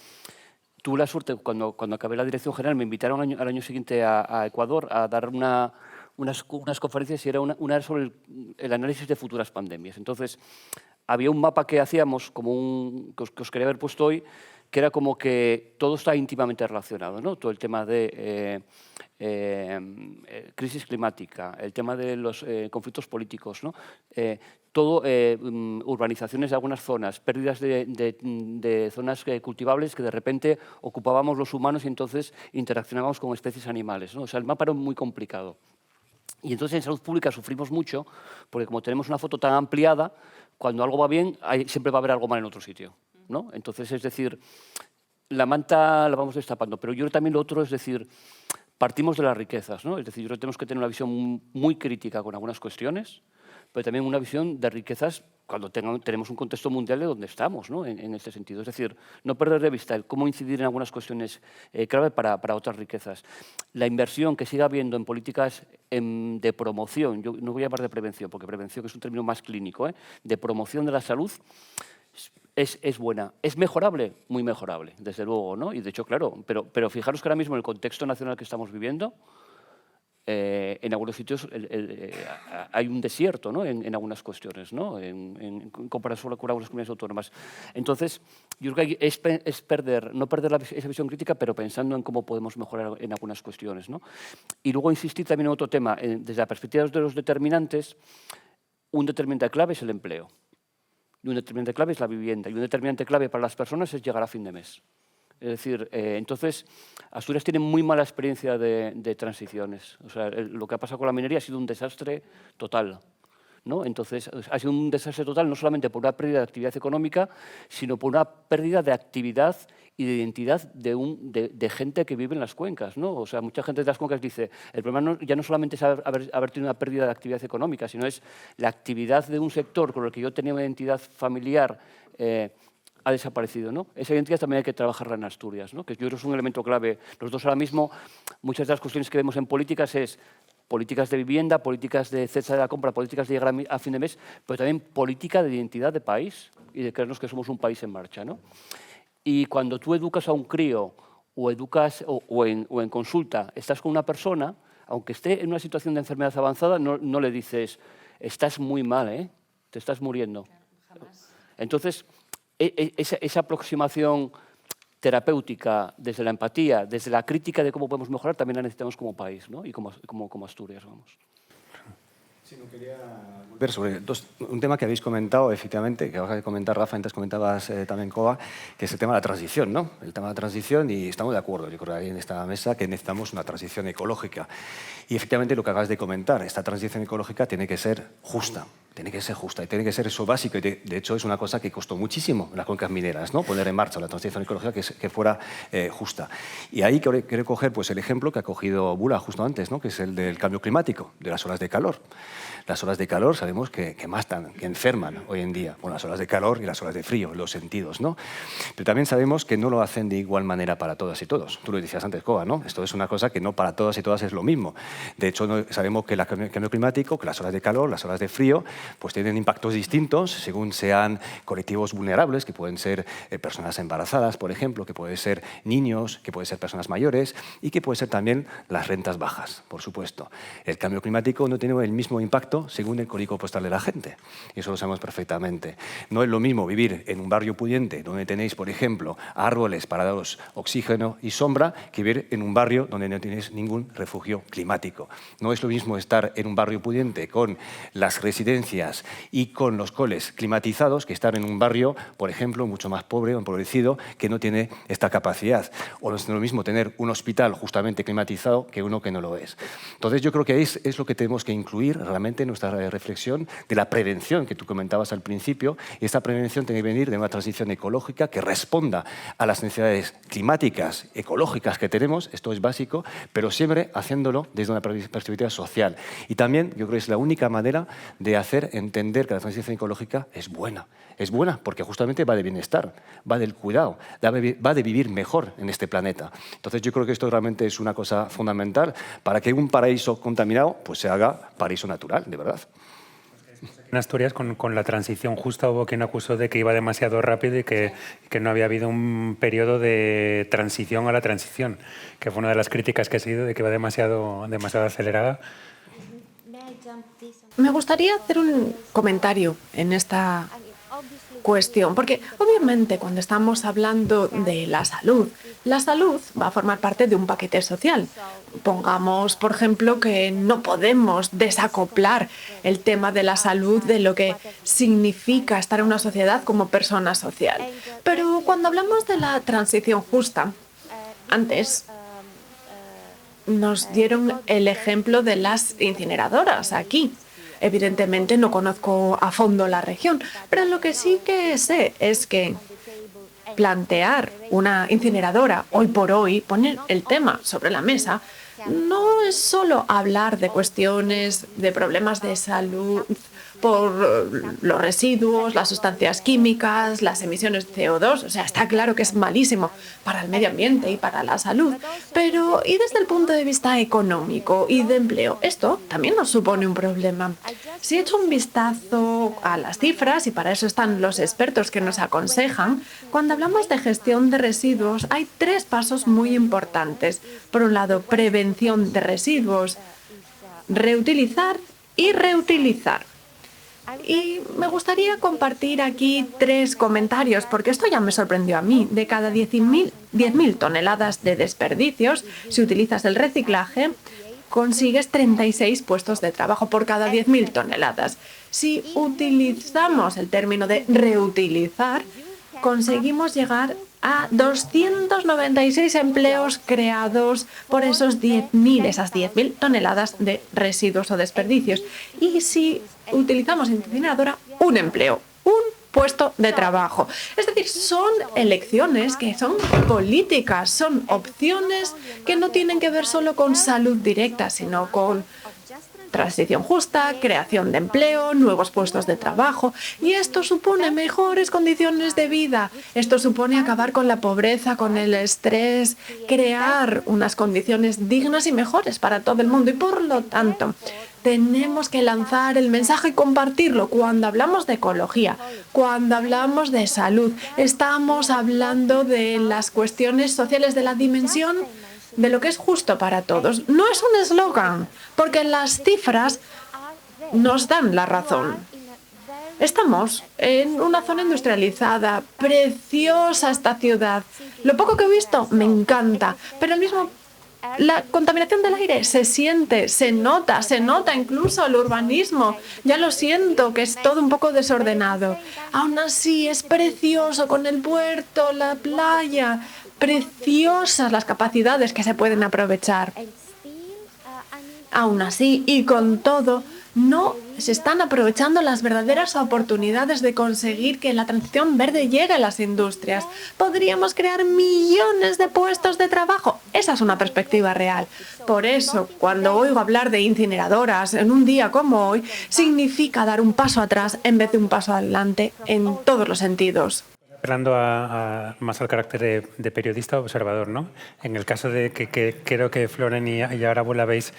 Tuve la suerte, cuando acabé la dirección general, me invitaron al año siguiente a Ecuador a dar unas conferencias y era una sobre el análisis de futuras pandemias. Entonces, había un mapa que hacíamos, como que os quería haber puesto hoy, que era como que todo está íntimamente relacionado, ¿no? Todo el tema de crisis climática, el tema de los conflictos políticos, ¿no? Todo, urbanizaciones de algunas zonas, pérdidas de zonas cultivables que de repente ocupábamos los humanos y entonces interaccionábamos con especies animales, ¿no? O sea, el mapa era muy complicado. Y entonces en salud pública sufrimos mucho porque como tenemos una foto tan ampliada, cuando algo va bien, siempre va a haber algo mal en otro sitio, ¿no? Entonces, es decir, la manta la vamos destapando, pero yo creo también lo otro es decir, partimos de las riquezas, ¿no? Es decir, yo creo que tenemos que tener una visión muy crítica con algunas cuestiones, pero también una visión de riquezas cuando tenemos un contexto mundial de donde estamos, ¿no? En este sentido. Es decir, no perder de vista el cómo incidir en algunas cuestiones clave para otras riquezas. La inversión que siga habiendo en políticas de promoción, yo no voy a hablar de prevención, porque prevención es un término más clínico, de promoción de la salud, es buena. ¿Es mejorable? Muy mejorable, desde luego, ¿no? Y de hecho, claro, pero fijaros que ahora mismo en el contexto nacional que estamos viviendo, en algunos sitios hay un desierto, ¿no? en algunas cuestiones, ¿no? en comparación con algunas comunidades autónomas. Entonces, yo creo que es no perder esa visión crítica, pero pensando en cómo podemos mejorar en algunas cuestiones, ¿no? Y luego insistir también en otro tema, desde la perspectiva de los determinantes, un determinante clave es el empleo, y un determinante clave es la vivienda, y un determinante clave para las personas es llegar a fin de mes. Es decir, entonces, Asturias tiene muy mala experiencia de transiciones. O sea, lo que ha pasado con la minería ha sido un desastre total, ¿no? Entonces, ha sido un desastre total no solamente por una pérdida de actividad económica, sino por una pérdida de actividad y de identidad de gente que vive en las cuencas, ¿no? O sea, mucha gente de las cuencas dice, el problema ya no solamente es haber tenido una pérdida de actividad económica, sino es la actividad de un sector con el que yo tenía una identidad familiar ha desaparecido, ¿no? Esa identidad también hay que trabajarla en Asturias, ¿no? Que yo creo que es un elemento clave. Nosotros ahora mismo, muchas de las cuestiones que vemos en políticas es políticas de vivienda, políticas de cesa de la compra, políticas de llegar a fin de mes, pero también política de identidad de país. y de creernos que somos un país en marcha, ¿no? Y cuando tú educas a un crío o educas o en consulta, estás con una persona, aunque esté en una situación de enfermedad avanzada, no le dices, estás muy mal, ¿eh? Te estás muriendo. Entonces, esa aproximación terapéutica desde la empatía, desde la crítica de cómo podemos mejorar, también la necesitamos como país, ¿no? Y como Asturias, vamos. Sí, no quería volver sobre un tema que habéis comentado, efectivamente, que acaba de comentar Rafa, antes comentabas también Koba, que es el tema de la transición, ¿no? El tema de la transición, y estamos de acuerdo, yo creo, ahí en esta mesa, que necesitamos una transición ecológica. Y efectivamente lo que acabas de comentar, esta transición ecológica tiene que ser justa. Tiene que ser justa y tiene que ser eso básico. Y de hecho, es una cosa que costó muchísimo en las cuencas mineras, ¿no? Poner en marcha la transición ecológica que fuera justa. Y ahí quiero coger pues, el ejemplo que ha cogido Bula justo antes, ¿no? Que es el del cambio climático, de las olas de calor. Las olas de calor sabemos que matan, que enferman hoy en día. Bueno, las olas de calor y las olas de frío, los sentidos, ¿no? Pero también sabemos que no lo hacen de igual manera para todas y todos. Tú lo decías antes, Koba, ¿no? Esto es una cosa que no para todas y todas es lo mismo. De hecho, sabemos que el cambio climático, que las olas de calor, las olas de frío, pues tienen impactos distintos según sean colectivos vulnerables, que pueden ser personas embarazadas, por ejemplo, que pueden ser niños, que pueden ser personas mayores y que pueden ser también las rentas bajas, por supuesto. El cambio climático no tiene el mismo impacto según el código postal de la gente. Y eso lo sabemos perfectamente. No es lo mismo vivir en un barrio pudiente donde tenéis, por ejemplo, árboles para daros oxígeno y sombra que vivir en un barrio donde no tenéis ningún refugio climático. No es lo mismo estar en un barrio pudiente con las residencias y con los coles climatizados que estar en un barrio, por ejemplo, mucho más pobre o empobrecido que no tiene esta capacidad. O no es lo mismo tener un hospital justamente climatizado que uno que no lo es. Entonces yo creo que es lo que tenemos que incluir realmente en nuestra reflexión de la prevención que tú comentabas al principio, y esta prevención tiene que venir de una transición ecológica que responda a las necesidades climáticas, ecológicas que tenemos, esto es básico, pero siempre haciéndolo desde una perspectiva social. Y también yo creo que es la única manera de hacer entender que la transición ecológica es buena. Es buena porque justamente va de bienestar, va del cuidado, va de vivir mejor en este planeta. Entonces yo creo que esto realmente es una cosa fundamental para que un paraíso contaminado pues se haga paraíso natural, de verdad. En Asturias, con la transición justa, hubo quien acusó de que iba demasiado rápido y que no había habido un periodo de transición a la transición, que fue una de las críticas que ha sido de que iba demasiado acelerada. Me gustaría hacer un comentario en esta cuestión, porque obviamente cuando estamos hablando de la salud va a formar parte de un paquete social. Pongamos, por ejemplo, que no podemos desacoplar el tema de la salud de lo que significa estar en una sociedad como persona social. Pero cuando hablamos de la transición justa, antes nos dieron el ejemplo de las incineradoras aquí. Evidentemente no conozco a fondo la región, pero lo que sí que sé es que plantear una incineradora hoy por hoy, poner el tema sobre la mesa, no es solo hablar de cuestiones, de problemas de salud por los residuos, las sustancias químicas, las emisiones de CO2. O sea, está claro que es malísimo para el medio ambiente y para la salud. Pero, y desde el punto de vista económico y de empleo, esto también nos supone un problema. Si he hecho un vistazo a las cifras, y para eso están los expertos que nos aconsejan, cuando hablamos de gestión de residuos hay 3 pasos muy importantes. Por un lado, prevención de residuos, reutilizar y reutilizar. Y me gustaría compartir aquí 3 comentarios, porque esto ya me sorprendió a mí. De cada 10.000 toneladas de desperdicios, si utilizas el reciclaje, consigues 36 puestos de trabajo por cada 10.000 toneladas. Si utilizamos el término de reutilizar, conseguimos llegar a 296 empleos creados por esas 10.000 toneladas de residuos o desperdicios. Y si utilizamos incineradora, un empleo, un puesto de trabajo. Es decir, son elecciones que son políticas, son opciones que no tienen que ver solo con salud directa, sino con transición justa, creación de empleo, nuevos puestos de trabajo. Y esto supone mejores condiciones de vida. Esto supone acabar con la pobreza, con el estrés, crear unas condiciones dignas y mejores para todo el mundo. Y por lo tanto, tenemos que lanzar el mensaje y compartirlo. Cuando hablamos de ecología, cuando hablamos de salud, estamos hablando de las cuestiones sociales, de la dimensión de lo que es justo para todos. No es un eslogan, porque las cifras nos dan la razón. Estamos en una zona industrializada, preciosa esta ciudad. Lo poco que he visto me encanta, pero al mismo la contaminación del aire se siente, se nota incluso el urbanismo. Ya lo siento, que es todo un poco desordenado. Aún así es precioso con el puerto, la playa, preciosas las capacidades que se pueden aprovechar. Aún así, y con todo, no se están aprovechando las verdaderas oportunidades de conseguir que la transición verde llegue a las industrias. Podríamos crear millones de puestos de trabajo. Esa es una perspectiva real. Por eso, cuando oigo hablar de incineradoras en un día como hoy, significa dar un paso atrás en vez de un paso adelante en todos los sentidos. Apelando más al carácter de periodista observador, ¿no? En el caso de que creo que Floren y ahora vos la habéis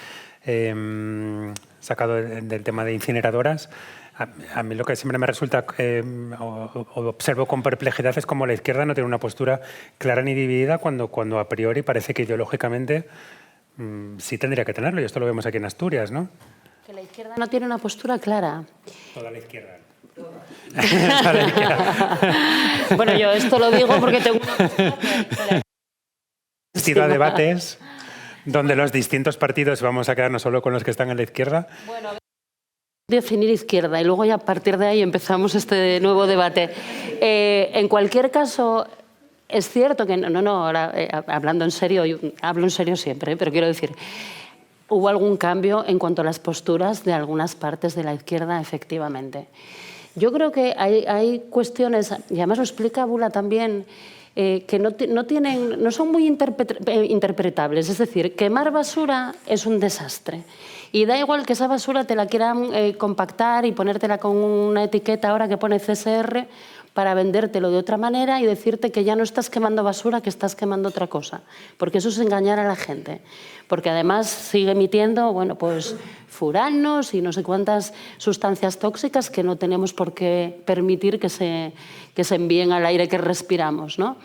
sacado del tema de incineradoras, a mí lo que siempre me resulta, o observo con perplejidad, es como la izquierda no tiene una postura clara ni dividida cuando a priori parece que ideológicamente sí tendría que tenerlo. Y esto lo vemos aquí en Asturias, ¿no? Que la izquierda no tiene una postura clara. Toda la izquierda. Bueno, yo esto lo digo porque tengo una postura clara. He sido a debates donde los distintos partidos vamos a quedarnos solo con los que están en la izquierda. Bueno, definir izquierda y luego ya a partir de ahí empezamos este nuevo debate. En cualquier caso, es cierto que ahora, hablando en serio, yo hablo en serio siempre, pero quiero decir, hubo algún cambio en cuanto a las posturas de algunas partes de la izquierda, efectivamente. Yo creo que hay cuestiones, y además lo explica Bula también, que no son muy interpretables. Es decir, quemar basura es un desastre. Y da igual que esa basura te la quieran compactar y ponértela con una etiqueta ahora que pone CSR para vendértelo de otra manera y decirte que ya no estás quemando basura, que estás quemando otra cosa. Porque eso es engañar a la gente. Porque además sigue emitiendo, bueno, pues furanos y no sé cuántas sustancias tóxicas que no tenemos por qué permitir que se envíen al aire que respiramos, ¿no?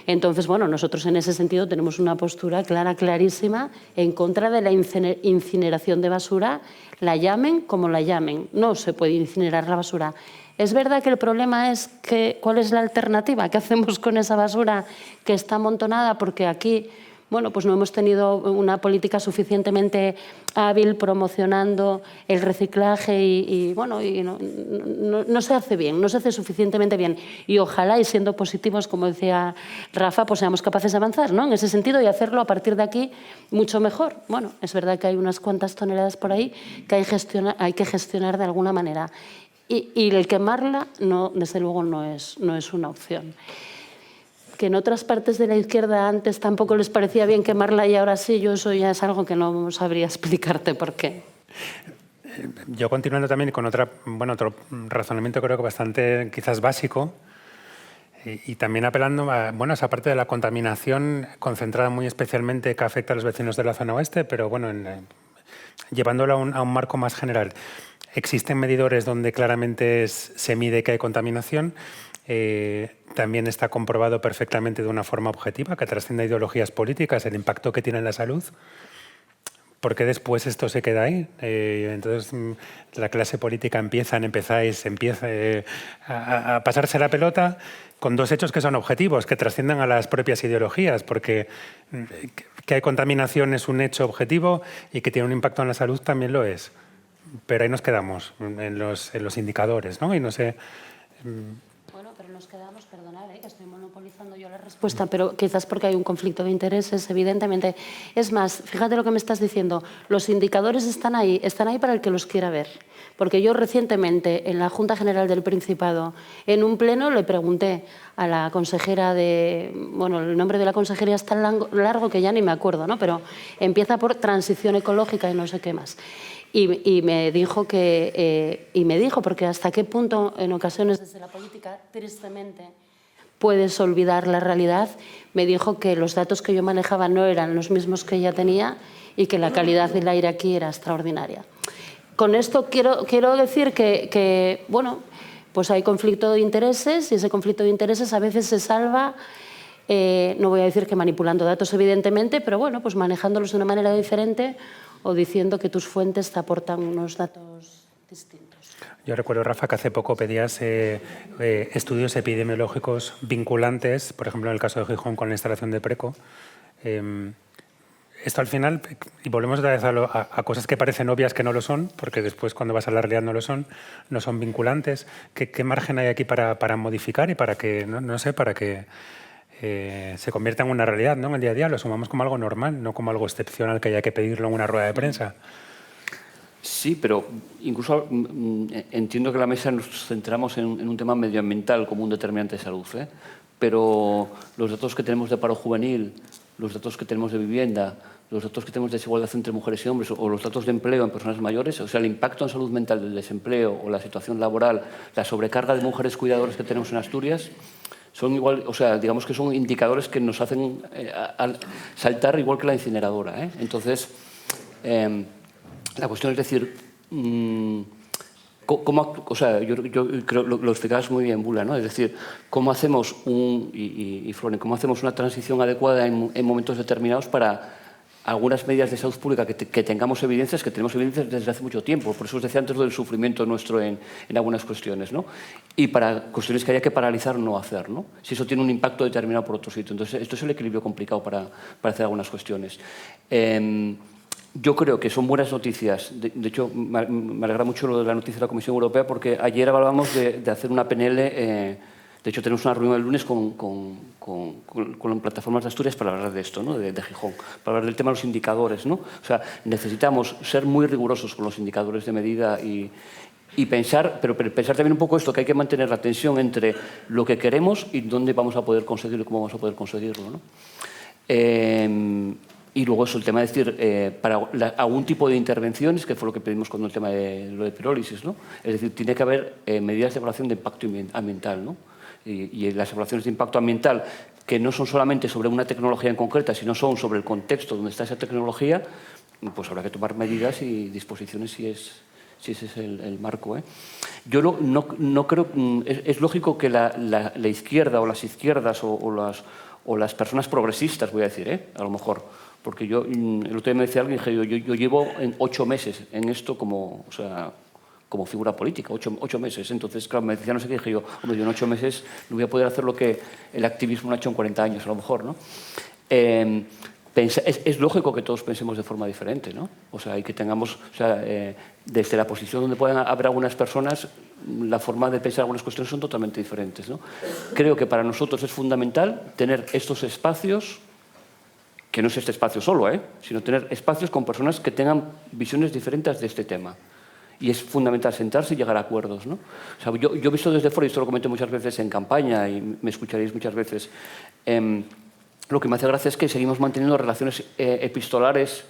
Entonces, bueno, nosotros en ese sentido tenemos una postura clara, clarísima, en contra de la incineración de basura, la llamen como la llamen. No se puede incinerar la basura. Es verdad que el problema es que, ¿cuál es la alternativa? ¿Qué hacemos con esa basura que está amontonada? Porque aquí, bueno, pues no hemos tenido una política suficientemente hábil promocionando el reciclaje y no se hace bien, no se hace suficientemente bien. Y ojalá, y siendo positivos, como decía Rafa, pues seamos capaces de avanzar, ¿no? En ese sentido y hacerlo a partir de aquí mucho mejor. Bueno, es verdad que hay unas cuantas toneladas por ahí que hay que gestionar de alguna manera. Y el quemarla, no, desde luego, no es una opción. Que en otras partes de la izquierda antes tampoco les parecía bien quemarla y ahora sí, eso ya es algo que no sabría explicarte por qué. Yo continuando también con otro razonamiento creo que bastante quizás básico y también apelando a esa parte de la contaminación concentrada muy especialmente que afecta a los vecinos de la zona oeste, pero bueno, llevándolo a un marco más general. Existen medidores donde claramente se mide que hay contaminación. También está comprobado perfectamente de una forma objetiva que trasciende a ideologías políticas el impacto que tiene en la salud. ¿Por qué después esto se queda ahí? Entonces la clase política empieza a pasarse la pelota con dos hechos que son objetivos, que trascienden a las propias ideologías, porque que hay contaminación es un hecho objetivo y que tiene un impacto en la salud también lo es. Pero ahí nos quedamos, en los indicadores, ¿no? Y no sé... Bueno, pero nos quedamos, perdonad, que estoy monopolizando yo la respuesta, pero quizás porque hay un conflicto de intereses, evidentemente. Es más, fíjate lo que me estás diciendo, los indicadores están ahí para el que los quiera ver. Porque yo recientemente, en la Junta General del Principado, en un pleno le pregunté a la consejera el nombre de la consejería es tan largo que ya ni me acuerdo, ¿no? Pero empieza por transición ecológica y no sé qué más. Y me dijo porque hasta qué punto en ocasiones desde la política, tristemente, puedes olvidar la realidad, me dijo que los datos que yo manejaba no eran los mismos que ella tenía y que la calidad del aire aquí era extraordinaria. Con esto quiero decir que, bueno, pues hay conflicto de intereses y ese conflicto de intereses a veces se salva, no voy a decir que manipulando datos evidentemente, pero bueno, pues manejándolos de una manera diferente o diciendo que tus fuentes te aportan unos datos distintos. Yo recuerdo, Rafa, que hace poco pedías estudios epidemiológicos vinculantes, por ejemplo, en el caso de Gijón con la instalación de Preco. Esto al final, y volvemos otra vez a cosas que parecen obvias que no lo son, porque después cuando vas a la realidad no lo son, no son vinculantes. ¿Qué margen hay aquí para modificar y para que, no sé, para que se convierta en una realidad, ¿no? En el día a día lo asumamos como algo normal, no como algo excepcional que haya que pedirlo en una rueda de prensa? Sí, pero incluso entiendo que en la mesa nos centramos en un tema medioambiental como un determinante de salud, ¿eh? Pero los datos que tenemos de paro juvenil, los datos que tenemos de vivienda, los datos que tenemos de desigualdad entre mujeres y hombres o los datos de empleo en personas mayores, o sea, el impacto en salud mental del desempleo o la situación laboral, la sobrecarga de mujeres cuidadoras que tenemos en Asturias, son igual, o sea, digamos que son indicadores que nos hacen saltar igual que la incineradora, ¿eh? Entonces, la cuestión es decir, o sea, yo creo lo explicabas muy bien, Bula, ¿no? Es decir, cómo hacemos y Floren, cómo hacemos una transición adecuada en momentos determinados para algunas medidas de salud pública que tengamos evidencias, que tenemos evidencias desde hace mucho tiempo. Por eso os decía antes lo del sufrimiento nuestro en algunas cuestiones, ¿no? Y para cuestiones que haya que paralizar o no hacer, ¿no? Si eso tiene un impacto determinado por otro sitio. Entonces, esto es el equilibrio complicado para hacer algunas cuestiones. Yo creo que son buenas noticias. De hecho, me alegra mucho lo de la noticia de la Comisión Europea porque ayer hablábamos de hacer una PNL. De hecho, tenemos una reunión el lunes con plataformas de Asturias para hablar de esto, ¿no? de Gijón, para hablar del tema de los indicadores, ¿no? O sea, necesitamos ser muy rigurosos con los indicadores de medida y pensar, pero pensar también un poco esto, que hay que mantener la tensión entre lo que queremos y dónde vamos a poder conseguirlo y cómo vamos a poder conseguirlo, ¿no? Y luego eso, el tema de decir, para algún tipo de intervenciones, que fue lo que pedimos con el tema de lo de pirólisis, ¿no? Es decir, tiene que haber medidas de evaluación de impacto ambiental, ¿no? Y las evaluaciones de impacto ambiental, que no son solamente sobre una tecnología en concreta, sino son sobre el contexto donde está esa tecnología, pues habrá que tomar medidas y disposiciones si ese es el marco, ¿eh? Yo no creo... Es lógico que la izquierda o las izquierdas o las personas progresistas, voy a decir, a lo mejor... Porque yo, el otro día me decía alguien, yo llevo 8 meses en esto como figura política, 8 meses. Entonces, claro, me decía no sé qué, dije yo, hombre, yo en 8 meses no voy a poder hacer lo que el activismo no ha hecho en 40 años, a lo mejor, ¿no? Es lógico que todos pensemos de forma diferente, ¿no? O sea, y que tengamos, o sea, desde la posición donde puedan haber algunas personas, la forma de pensar algunas cuestiones son totalmente diferentes, ¿no? Creo que para nosotros es fundamental tener estos espacios, que no es este espacio solo, sino tener espacios con personas que tengan visiones diferentes de este tema. Y es fundamental sentarse y llegar a acuerdos, ¿no? O sea, yo he visto desde fuera, y esto lo comento muchas veces en campaña, y me escucharéis muchas veces, lo que me hace gracia es que seguimos manteniendo relaciones epistolares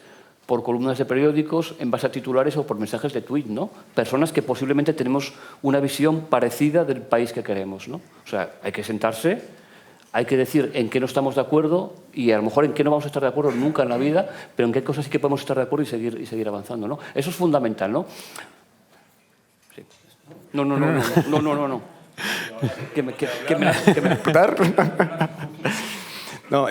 por columnas de periódicos, en base a titulares o por mensajes de tuit, ¿no? Personas que posiblemente tenemos una visión parecida del país que queremos, ¿no? O sea, hay que sentarse, hay que decir en qué no estamos de acuerdo y a lo mejor en qué no vamos a estar de acuerdo nunca en la vida, pero en qué cosas sí que podemos estar de acuerdo y seguir avanzando, ¿no? Eso es fundamental, ¿no? Sí. No. Que me No,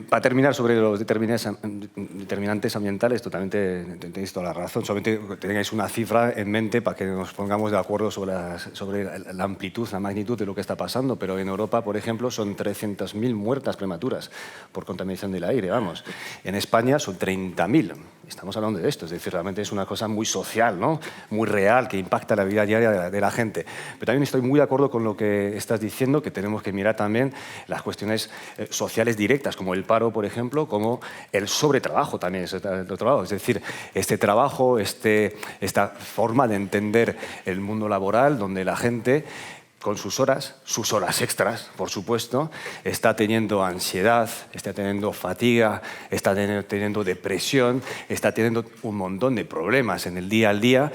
para terminar sobre los determinantes ambientales, totalmente tenéis toda la razón. Solamente que tengáis una cifra en mente para que nos pongamos de acuerdo sobre la amplitud, la magnitud de lo que está pasando. Pero en Europa, por ejemplo, son 300.000 muertas prematuras por contaminación del aire, vamos. En España son 30.000. Estamos hablando de esto, es decir, realmente es una cosa muy social, ¿no? Muy real, que impacta la vida diaria de la gente. Pero también estoy muy de acuerdo con lo que estás diciendo, que tenemos que mirar también las cuestiones sociales directas, como el paro, por ejemplo, como el sobretrabajo también. Es decir, este trabajo, esta forma de entender el mundo laboral, donde la gente, con sus horas extras, por supuesto, está teniendo ansiedad, está teniendo fatiga, está teniendo depresión, está teniendo un montón de problemas en el día al día.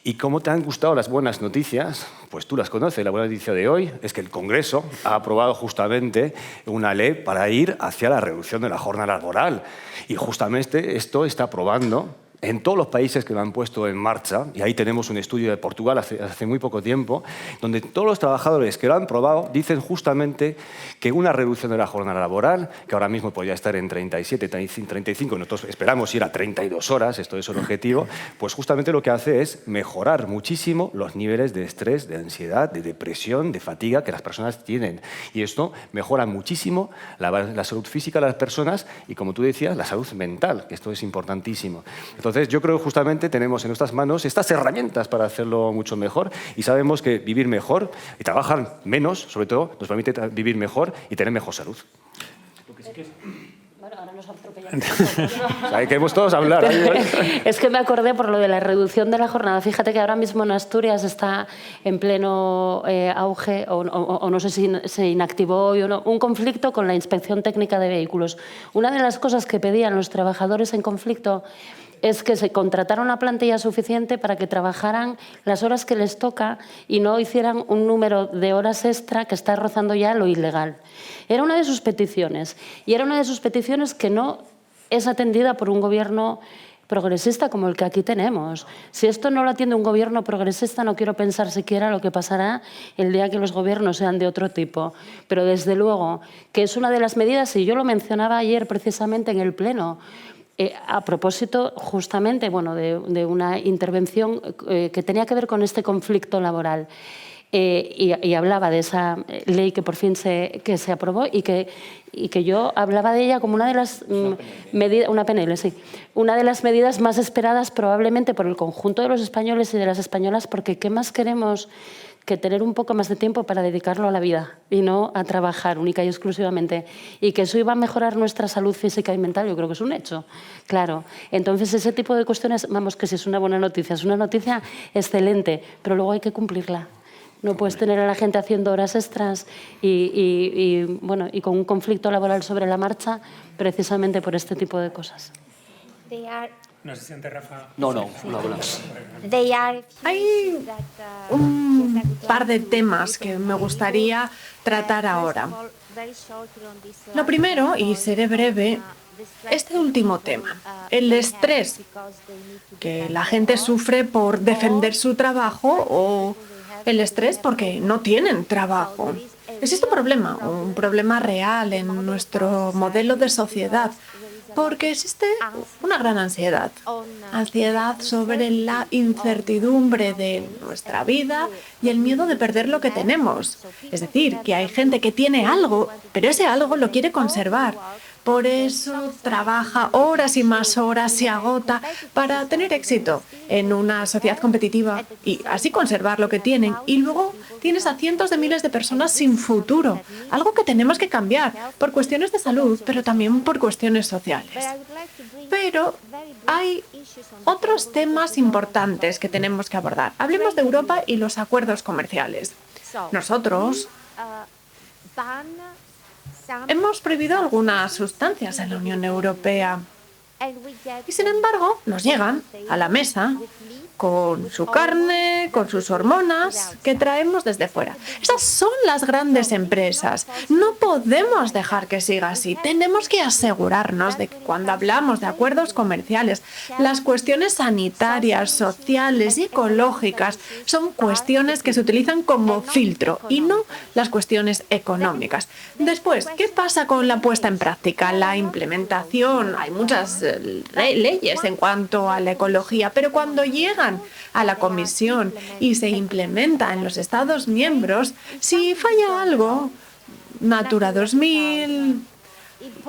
Y como te han gustado las buenas noticias, pues tú las conoces. La buena noticia de hoy es que el Congreso ha aprobado justamente una ley para ir hacia la reducción de la jornada laboral. Y justamente esto está aprobando en todos los países que lo han puesto en marcha, y ahí tenemos un estudio de Portugal hace muy poco tiempo, donde todos los trabajadores que lo han probado dicen justamente que una reducción de la jornada laboral, que ahora mismo podría estar en 37, 35, nosotros esperamos ir a 32 horas, esto es el objetivo, pues justamente lo que hace es mejorar muchísimo los niveles de estrés, de ansiedad, de depresión, de fatiga que las personas tienen. Y esto mejora muchísimo la salud física de las personas y, como tú decías, la salud mental, que esto es importantísimo. Entonces, yo creo que justamente tenemos en nuestras manos estas herramientas para hacerlo mucho mejor y sabemos que vivir mejor y trabajar menos, sobre todo, nos permite vivir mejor y tener mejor salud. Bueno, ahora nos atropellan. O sea, queremos todos hablar. Es que me acordé por lo de la reducción de la jornada. Fíjate que ahora mismo en Asturias está en pleno auge, o no sé si se inactivó hoy o no, un conflicto con la Inspección Técnica de Vehículos. Una de las cosas que pedían los trabajadores en conflicto es que se contratara una plantilla suficiente para que trabajaran las horas que les toca y no hicieran un número de horas extra que está rozando ya lo ilegal. Era una de sus peticiones, y era una de sus peticiones que no es atendida por un gobierno progresista como el que aquí tenemos. Si esto no lo atiende un gobierno progresista, no quiero pensar siquiera lo que pasará el día que los gobiernos sean de otro tipo. Pero desde luego que es una de las medidas, y yo lo mencionaba ayer precisamente en el Pleno, a propósito justamente de una intervención que tenía que ver con este conflicto laboral. Y hablaba de esa ley que por fin se aprobó y que yo hablaba de ella como una de las medidas, una PNL, sí, una de las medidas más esperadas probablemente por el conjunto de los españoles y de las españolas, porque ¿qué más queremos que tener un poco más de tiempo para dedicarlo a la vida y no a trabajar única y exclusivamente? Y que eso iba a mejorar nuestra salud física y mental, yo creo que es un hecho, claro. Entonces, ese tipo de cuestiones, vamos, que si es una buena noticia, es una noticia excelente, pero luego hay que cumplirla. No puedes tener a la gente haciendo horas extras y con un conflicto laboral sobre la marcha precisamente por este tipo de cosas. No se siente, Rafa. No. Hay un par de temas que me gustaría tratar ahora. Lo primero, y seré breve, este último tema, el estrés que la gente sufre por defender su trabajo o el estrés porque no tienen trabajo. Existe un problema real en nuestro modelo de sociedad, porque existe una gran ansiedad sobre la incertidumbre de nuestra vida y el miedo de perder lo que tenemos. Es decir, que hay gente que tiene algo, pero ese algo lo quiere conservar. Por eso trabaja horas y más horas, se agota para tener éxito en una sociedad competitiva y así conservar lo que tienen. Y luego tienes a cientos de miles de personas sin futuro, algo que tenemos que cambiar por cuestiones de salud, pero también por cuestiones sociales. Pero hay otros temas importantes que tenemos que abordar. Hablemos de Europa y los acuerdos comerciales. Nosotros hemos prohibido algunas sustancias en la Unión Europea y, sin embargo, nos llegan a la mesa con su carne, con sus hormonas que traemos desde fuera. Esas son las grandes empresas. No podemos dejar que siga así. Tenemos que asegurarnos de que cuando hablamos de acuerdos comerciales, las cuestiones sanitarias, sociales y ecológicas son cuestiones que se utilizan como filtro y no las cuestiones económicas. Después, ¿qué pasa con la puesta en práctica? La implementación. Hay muchas leyes en cuanto a la ecología, pero cuando llegan a la Comisión y se implementa en los Estados miembros, si falla algo, Natura 2000,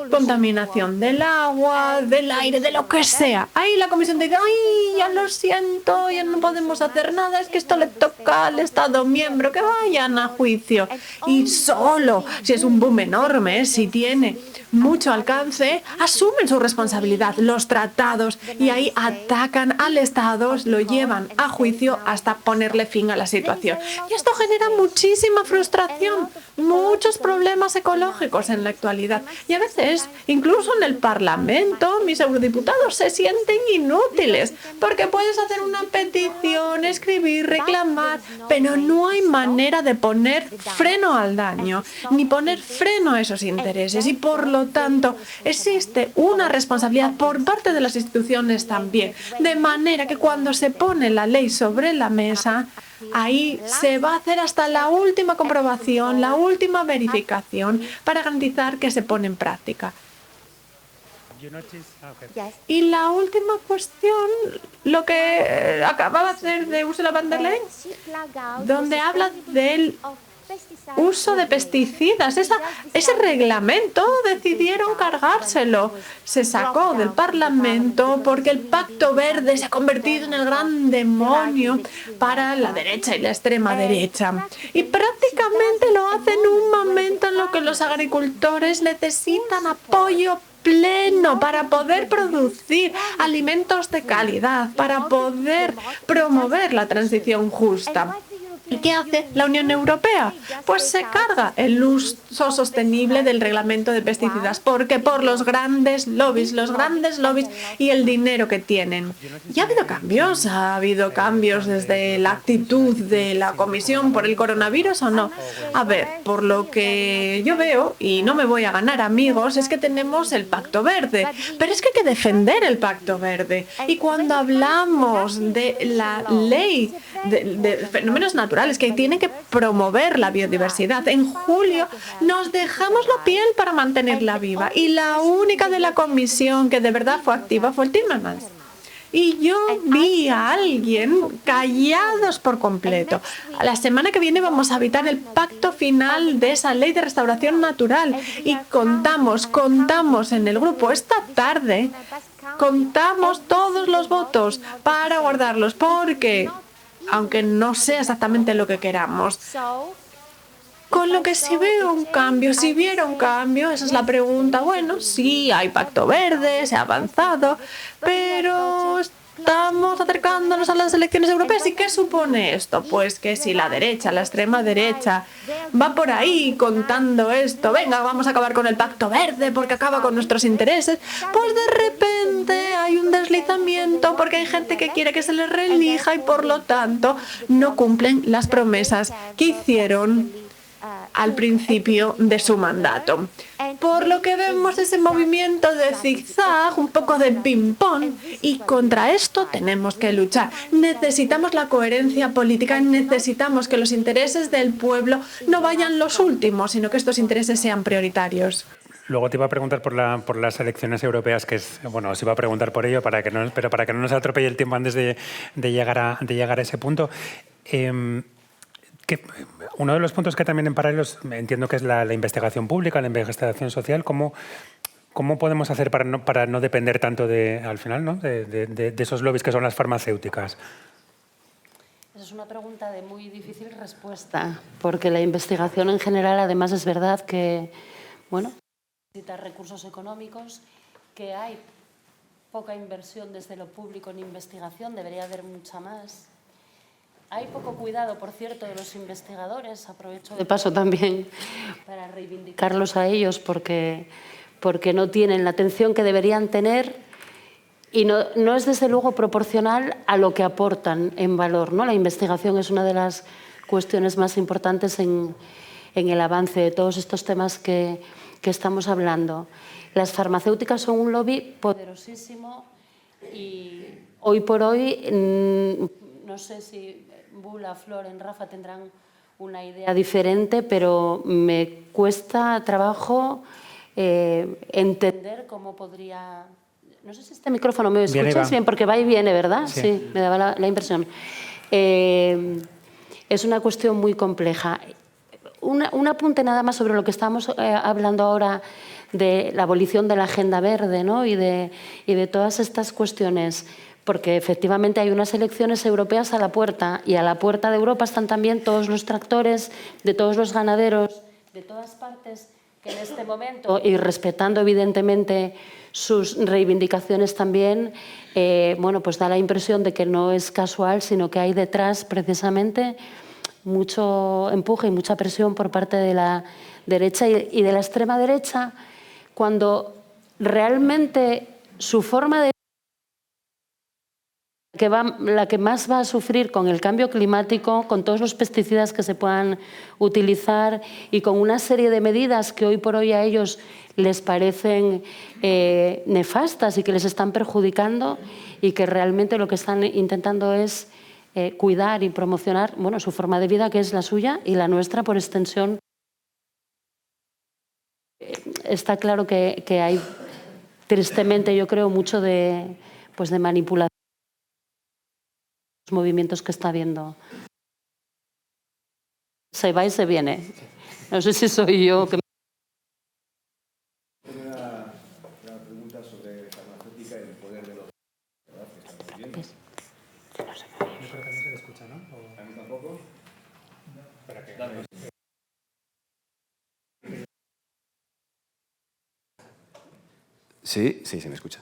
contaminación del agua, del aire, de lo que sea, ahí la Comisión dice, ¡ay, ya lo siento, ya no podemos hacer nada, es que esto le toca al Estado miembro, que vayan a juicio! Y solo si es un boom enorme, si tiene mucho alcance, asumen su responsabilidad los tratados y ahí atacan al Estado, lo llevan a juicio hasta ponerle fin a la situación. Y esto genera muchísima frustración, muchos problemas ecológicos en la actualidad. Y a veces, incluso en el Parlamento, mis eurodiputados se sienten inútiles, porque puedes hacer una petición, escribir, reclamar, pero no hay manera de poner freno al daño, ni poner freno a esos intereses. Y por lo tanto, existe una responsabilidad por parte de las instituciones también, de manera que cuando se pone la ley sobre la mesa, ahí se va a hacer hasta la última comprobación, la última verificación para garantizar que se pone en práctica. Y la última cuestión, lo que acababa de hacer de Ursula von der Leyen, donde habla del uso de pesticidas. Ese reglamento decidieron cargárselo. Se sacó del Parlamento porque el Pacto Verde se ha convertido en el gran demonio para la derecha y la extrema derecha. Y prácticamente lo hace en un momento en lo que los agricultores necesitan apoyo pleno para poder producir alimentos de calidad, para poder promover la transición justa. ¿Y qué hace la Unión Europea? Pues se carga el uso sostenible del reglamento de pesticidas, porque por los grandes lobbies y el dinero que tienen. Y ha habido cambios desde la actitud de la Comisión por el coronavirus o no. A ver, por lo que yo veo, y no me voy a ganar amigos, es que tenemos el Pacto Verde, pero es que hay que defender el Pacto Verde. Y cuando hablamos de la ley de fenómenos naturales, que tienen que promover la biodiversidad. En julio nos dejamos la piel para mantenerla viva y la única de la Comisión que de verdad fue activa fue el Timmermans. Y yo vi a alguien callados por completo. La semana que viene vamos a habitar el pacto final de esa ley de restauración natural y contamos en el grupo esta tarde, contamos todos los votos para guardarlos porque aunque no sea exactamente lo que queramos. Con lo que si veo un cambio, si viera un cambio, esa es la pregunta. Bueno, sí, hay Pacto Verde, se ha avanzado, pero estamos acercándonos a las elecciones europeas. ¿Y qué supone esto? Pues que si la derecha, la extrema derecha, va por ahí contando esto, venga, vamos a acabar con el Pacto Verde porque acaba con nuestros intereses, pues de repente hay un deslizamiento porque hay gente que quiere que se les reelija y por lo tanto no cumplen las promesas que hicieron al principio de su mandato. Por lo que vemos ese movimiento de zigzag, un poco de ping-pong, y contra esto tenemos que luchar. Necesitamos la coherencia política, necesitamos que los intereses del pueblo no vayan los últimos, sino que estos intereses sean prioritarios. Luego te iba a preguntar por las elecciones europeas, que es, bueno, os iba a preguntar por ello, pero para que no nos atropelle el tiempo antes de llegar a ese punto. Uno de los puntos que también en paralelo entiendo que es la investigación pública, la investigación social. ¿Cómo podemos hacer para no depender tanto al final, ¿no? de esos lobbies que son las farmacéuticas? Esa es una pregunta de muy difícil respuesta, porque la investigación en general, además, es verdad que, bueno, necesita recursos económicos, que hay poca inversión desde lo público en investigación, debería haber mucha más. Hay poco cuidado, por cierto, de los investigadores. Aprovecho de paso también para reivindicarlos a ellos porque no tienen la atención que deberían tener y no es desde luego proporcional a lo que aportan en valor, ¿no? La investigación es una de las cuestiones más importantes en el avance de todos estos temas que estamos hablando. Las farmacéuticas son un lobby poderosísimo y hoy por hoy no sé si Bula, Floren, Rafa tendrán una idea diferente, pero me cuesta trabajo entender cómo podría... No sé si este micrófono me escuchas bien, porque va y viene, ¿verdad? Sí, me daba la impresión. Es una cuestión muy compleja. Un apunte nada más sobre lo que estamos hablando ahora de la abolición de la Agenda Verde, ¿no? y de todas estas cuestiones. Porque efectivamente hay unas elecciones europeas a la puerta y a la puerta de Europa están también todos los tractores, de todos los ganaderos, de todas partes que en este momento, y respetando evidentemente sus reivindicaciones también, bueno, pues da la impresión de que no es casual, sino que hay detrás precisamente mucho empuje y mucha presión por parte de la derecha y de la extrema derecha, cuando realmente su forma de la que más va a sufrir con el cambio climático, con todos los pesticidas que se puedan utilizar y con una serie de medidas que hoy por hoy a ellos les parecen nefastas y que les están perjudicando, y que realmente lo que están intentando es cuidar y promocionar, bueno, su forma de vida, que es la suya y la nuestra por extensión. Está claro que hay, tristemente, yo creo, mucho de manipulación. Los movimientos que está habiendo. Se va y se viene. No sé si soy yo que... Una pregunta sobre farmacéutica y el poder de los... Pues, Yo creo que no se le escucha, ¿no? ¿O... ¿A mí tampoco? Espera que... Sí, se me escucha.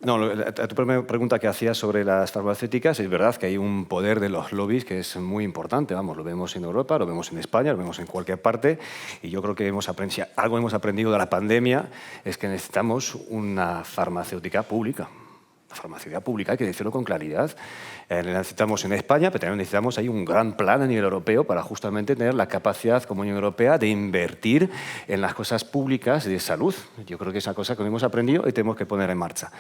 No, a tu primera pregunta que hacías sobre las farmacéuticas, es verdad que hay un poder de los lobbies que es muy importante, vamos, lo vemos en Europa, lo vemos en España, lo vemos en cualquier parte, y yo creo que si algo hemos aprendido de la pandemia es que necesitamos una farmacéutica pública. La farmacéutica pública hay que decirlo con claridad. La necesitamos en España, pero también necesitamos ahí un gran plan a nivel europeo para justamente tener la capacidad como Unión Europea de invertir en las cosas públicas de salud. Yo creo que es una cosa que hemos aprendido y tenemos que poner en marcha.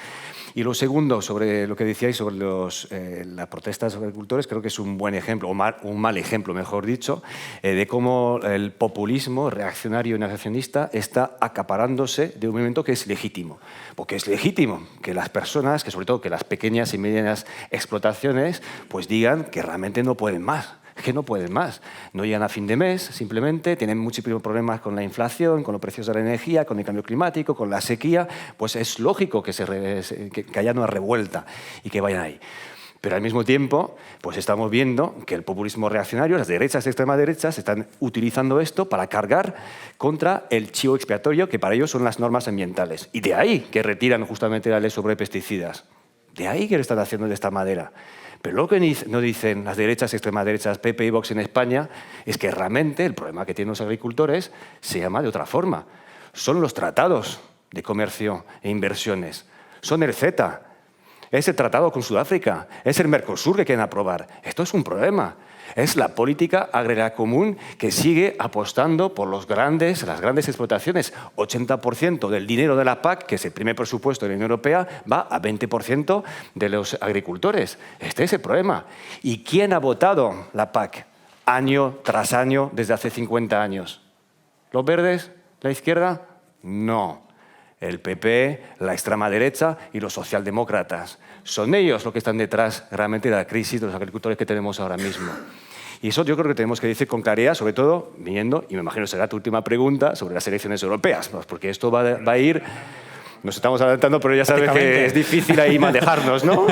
Y lo segundo, sobre lo que decíais sobre las protestas de los agricultores, creo que es un buen ejemplo, o un mal ejemplo, mejor dicho, de cómo el populismo reaccionario y negacionista está acaparándose de un movimiento que es legítimo. Porque es legítimo que las personas, que sobre todo que las pequeñas y medianas explotaciones, pues digan que realmente no pueden más. Que no pueden más. No llegan a fin de mes, simplemente, tienen muchísimos problemas con la inflación, con los precios de la energía, con el cambio climático, con la sequía, pues es lógico que haya una revuelta y que vayan ahí. Pero al mismo tiempo, pues estamos viendo que el populismo reaccionario, las derechas y extremas derechas, están utilizando esto para cargar contra el chivo expiatorio, que para ellos son las normas ambientales. Y de ahí que retiran justamente la ley sobre pesticidas. De ahí que lo están haciendo de esta manera. Pero lo que no dicen las derechas, extremas derechas, PP y Vox en España, es que realmente el problema que tienen los agricultores se llama de otra forma. Son los tratados de comercio e inversiones. Son el CETA. Es el tratado con Sudáfrica. Es el Mercosur que quieren aprobar. Esto es un problema. Es la política agraria común que sigue apostando por las grandes explotaciones. 80% del dinero de la PAC, que es el primer presupuesto de la Unión Europea, va a 20% de los agricultores. Este es el problema. ¿Y quién ha votado la PAC año tras año desde hace 50 años? ¿Los verdes? ¿La izquierda? No. El PP, la extrema derecha y los socialdemócratas. Son ellos los que están detrás realmente de la crisis de los agricultores que tenemos ahora mismo. Y eso yo creo que tenemos que decir con claridad, sobre todo viniendo, y me imagino será tu última pregunta, sobre las elecciones europeas, porque esto va a ir... Nos estamos adelantando, pero ya sabes que es difícil ahí manejarnos, ¿no?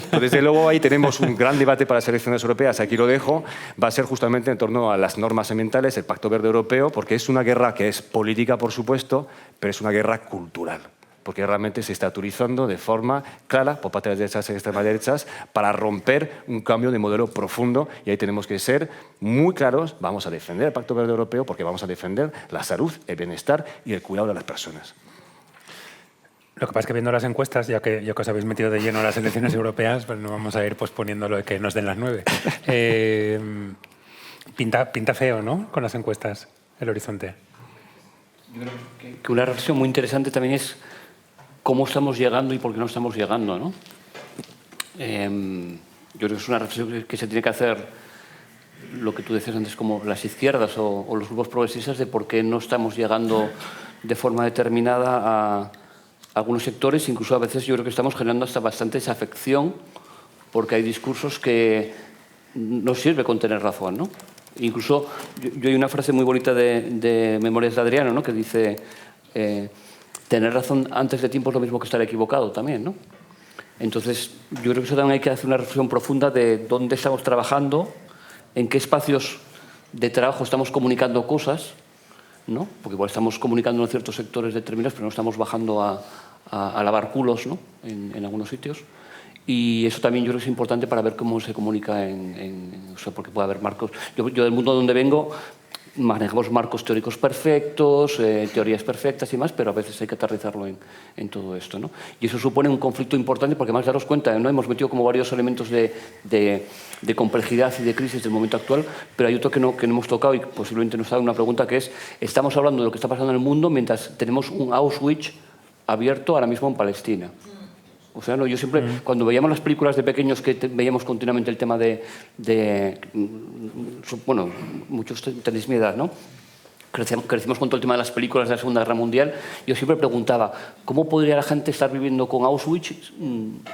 Pues desde luego ahí tenemos un gran debate para las elecciones europeas, aquí lo dejo, va a ser justamente en torno a las normas ambientales, el Pacto Verde Europeo, porque es una guerra que es política, por supuesto, pero es una guerra cultural, porque realmente se está utilizando de forma clara por parte de las derechas y extremas derechas para romper un cambio de modelo profundo, y ahí tenemos que ser muy claros. Vamos a defender el Pacto Verde Europeo porque vamos a defender la salud, el bienestar y el cuidado de las personas. Lo que pasa es que viendo las encuestas, ya que os habéis metido de lleno a las elecciones europeas, pues no vamos a ir posponiendo lo de que nos den las 9. Pinta feo, ¿no?, con las encuestas, el horizonte. Yo creo que una reflexión muy interesante también es cómo estamos llegando y por qué no estamos llegando, ¿no? Yo creo que es una reflexión que se tiene que hacer, lo que tú decías antes, como las izquierdas o los grupos progresistas, de por qué no estamos llegando de forma determinada a algunos sectores. Incluso a veces yo creo que estamos generando hasta bastante desafección porque hay discursos que no sirve con tener razón, ¿no? Incluso yo hay una frase muy bonita de Memorias de Adriano, ¿no?, que dice tener razón antes de tiempo es lo mismo que estar equivocado también, ¿no? Entonces yo creo que eso también hay que hacer una reflexión profunda de dónde estamos trabajando, en qué espacios de trabajo estamos comunicando cosas, ¿no? Porque igual estamos comunicando en ciertos sectores determinados, pero no estamos bajando a lavar culos, ¿no?, en algunos sitios. Y eso también yo creo que es importante para ver cómo se comunica o sea, porque puede haber marcos. Yo del mundo donde vengo, manejamos marcos teóricos perfectos, teorías perfectas y más, pero a veces hay que aterrizarlo en todo esto, ¿no? Y eso supone un conflicto importante porque, más daros cuenta, ¿no? Hemos metido como varios elementos de complejidad y de crisis del momento actual, pero hay otro que no hemos tocado y posiblemente nos haga una pregunta, que es, estamos hablando de lo que está pasando en el mundo mientras tenemos un Auschwitz abierto ahora mismo en Palestina. O sea, no, yo siempre, cuando veíamos las películas de pequeños que veíamos continuamente el tema bueno, muchos tenéis mi edad, ¿no? Crecimos con todo el tema de las películas de la Segunda Guerra Mundial. Yo siempre preguntaba, ¿cómo podría la gente estar viviendo con Auschwitz?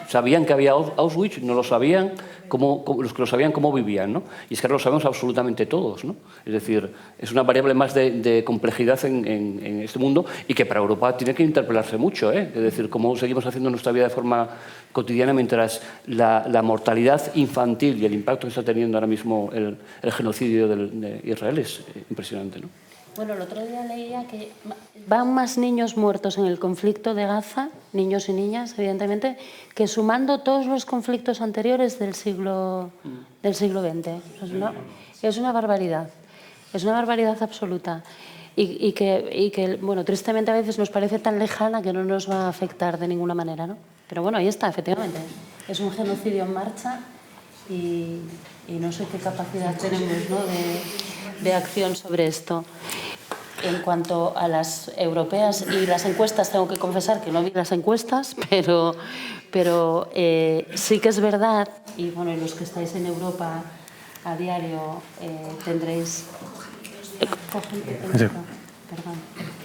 ¿Sabían que había Auschwitz? ¿No lo sabían? Los que lo sabían, ¿cómo vivían? ¿No? Y es que ahora lo sabemos absolutamente todos, ¿no? Es decir, es una variable más de complejidad en este mundo y que para Europa tiene que interpelarse mucho, ¿eh? Es decir, cómo seguimos haciendo nuestra vida de forma cotidiana mientras la mortalidad infantil y el impacto que está teniendo ahora mismo el genocidio de Israel es impresionante, ¿no? Bueno, el otro día leía que van más niños muertos en el conflicto de Gaza, niños y niñas, evidentemente, que sumando todos los conflictos anteriores del siglo XX. Es una barbaridad, es una barbaridad absoluta. Y que, bueno, tristemente a veces nos parece tan lejana que no nos va a afectar de ninguna manera, ¿no? Pero bueno, ahí está, efectivamente. Es un genocidio en marcha y no sé qué capacidad tenemos, ¿no?, de acción sobre esto. En cuanto a las europeas y las encuestas, tengo que confesar que no vi las encuestas, pero sí que es verdad, y bueno, los que estáis en Europa a diario tendréis... Perdón.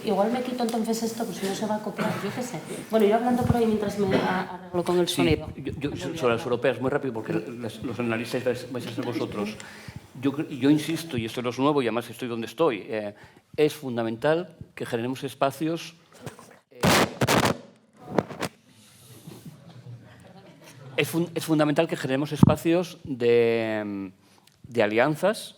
Igual me quito entonces esto, pues si no se va a copiar, yo qué sé. Bueno, iré hablando por ahí mientras me arreglo con el sonido. Yo, sobre las europeas, muy rápido, porque los analistas vais a ser vosotros. Yo insisto, y esto no es nuevo y además estoy donde estoy, es fundamental que generemos espacios... Es fundamental que generemos espacios de alianzas,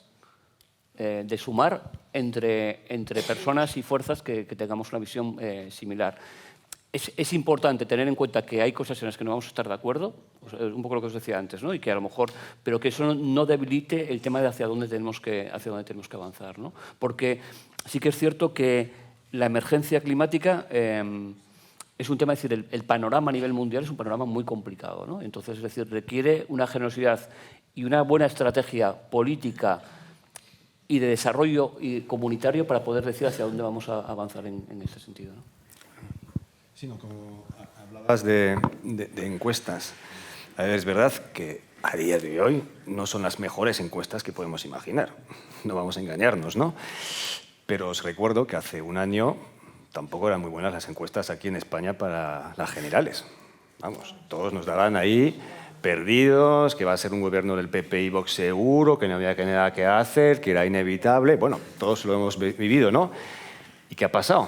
de sumar entre personas y fuerzas que tengamos una visión similar. Es importante tener en cuenta que hay cosas en las que no vamos a estar de acuerdo, un poco lo que os decía antes, ¿no? Y que a lo mejor, pero que eso no debilite el tema de hacia dónde tenemos que avanzar, ¿no? Porque sí que es cierto que la emergencia climática es un tema, es decir, el panorama a nivel mundial es un panorama muy complicado, ¿no? Entonces, es decir, requiere una generosidad y una buena estrategia política y de desarrollo comunitario para poder decir hacia dónde vamos a avanzar en este sentido, ¿no? Sí, no, como hablabas de encuestas, es verdad que a día de hoy no son las mejores encuestas que podemos imaginar. No vamos a engañarnos, ¿no? Pero os recuerdo que hace un año tampoco eran muy buenas las encuestas aquí en España para las generales. Vamos, todos nos daban ahí perdidos, que va a ser un gobierno del PP y Vox seguro, que no había nada que hacer, que era inevitable. Bueno, todos lo hemos vivido, ¿no? ¿Y qué ha pasado?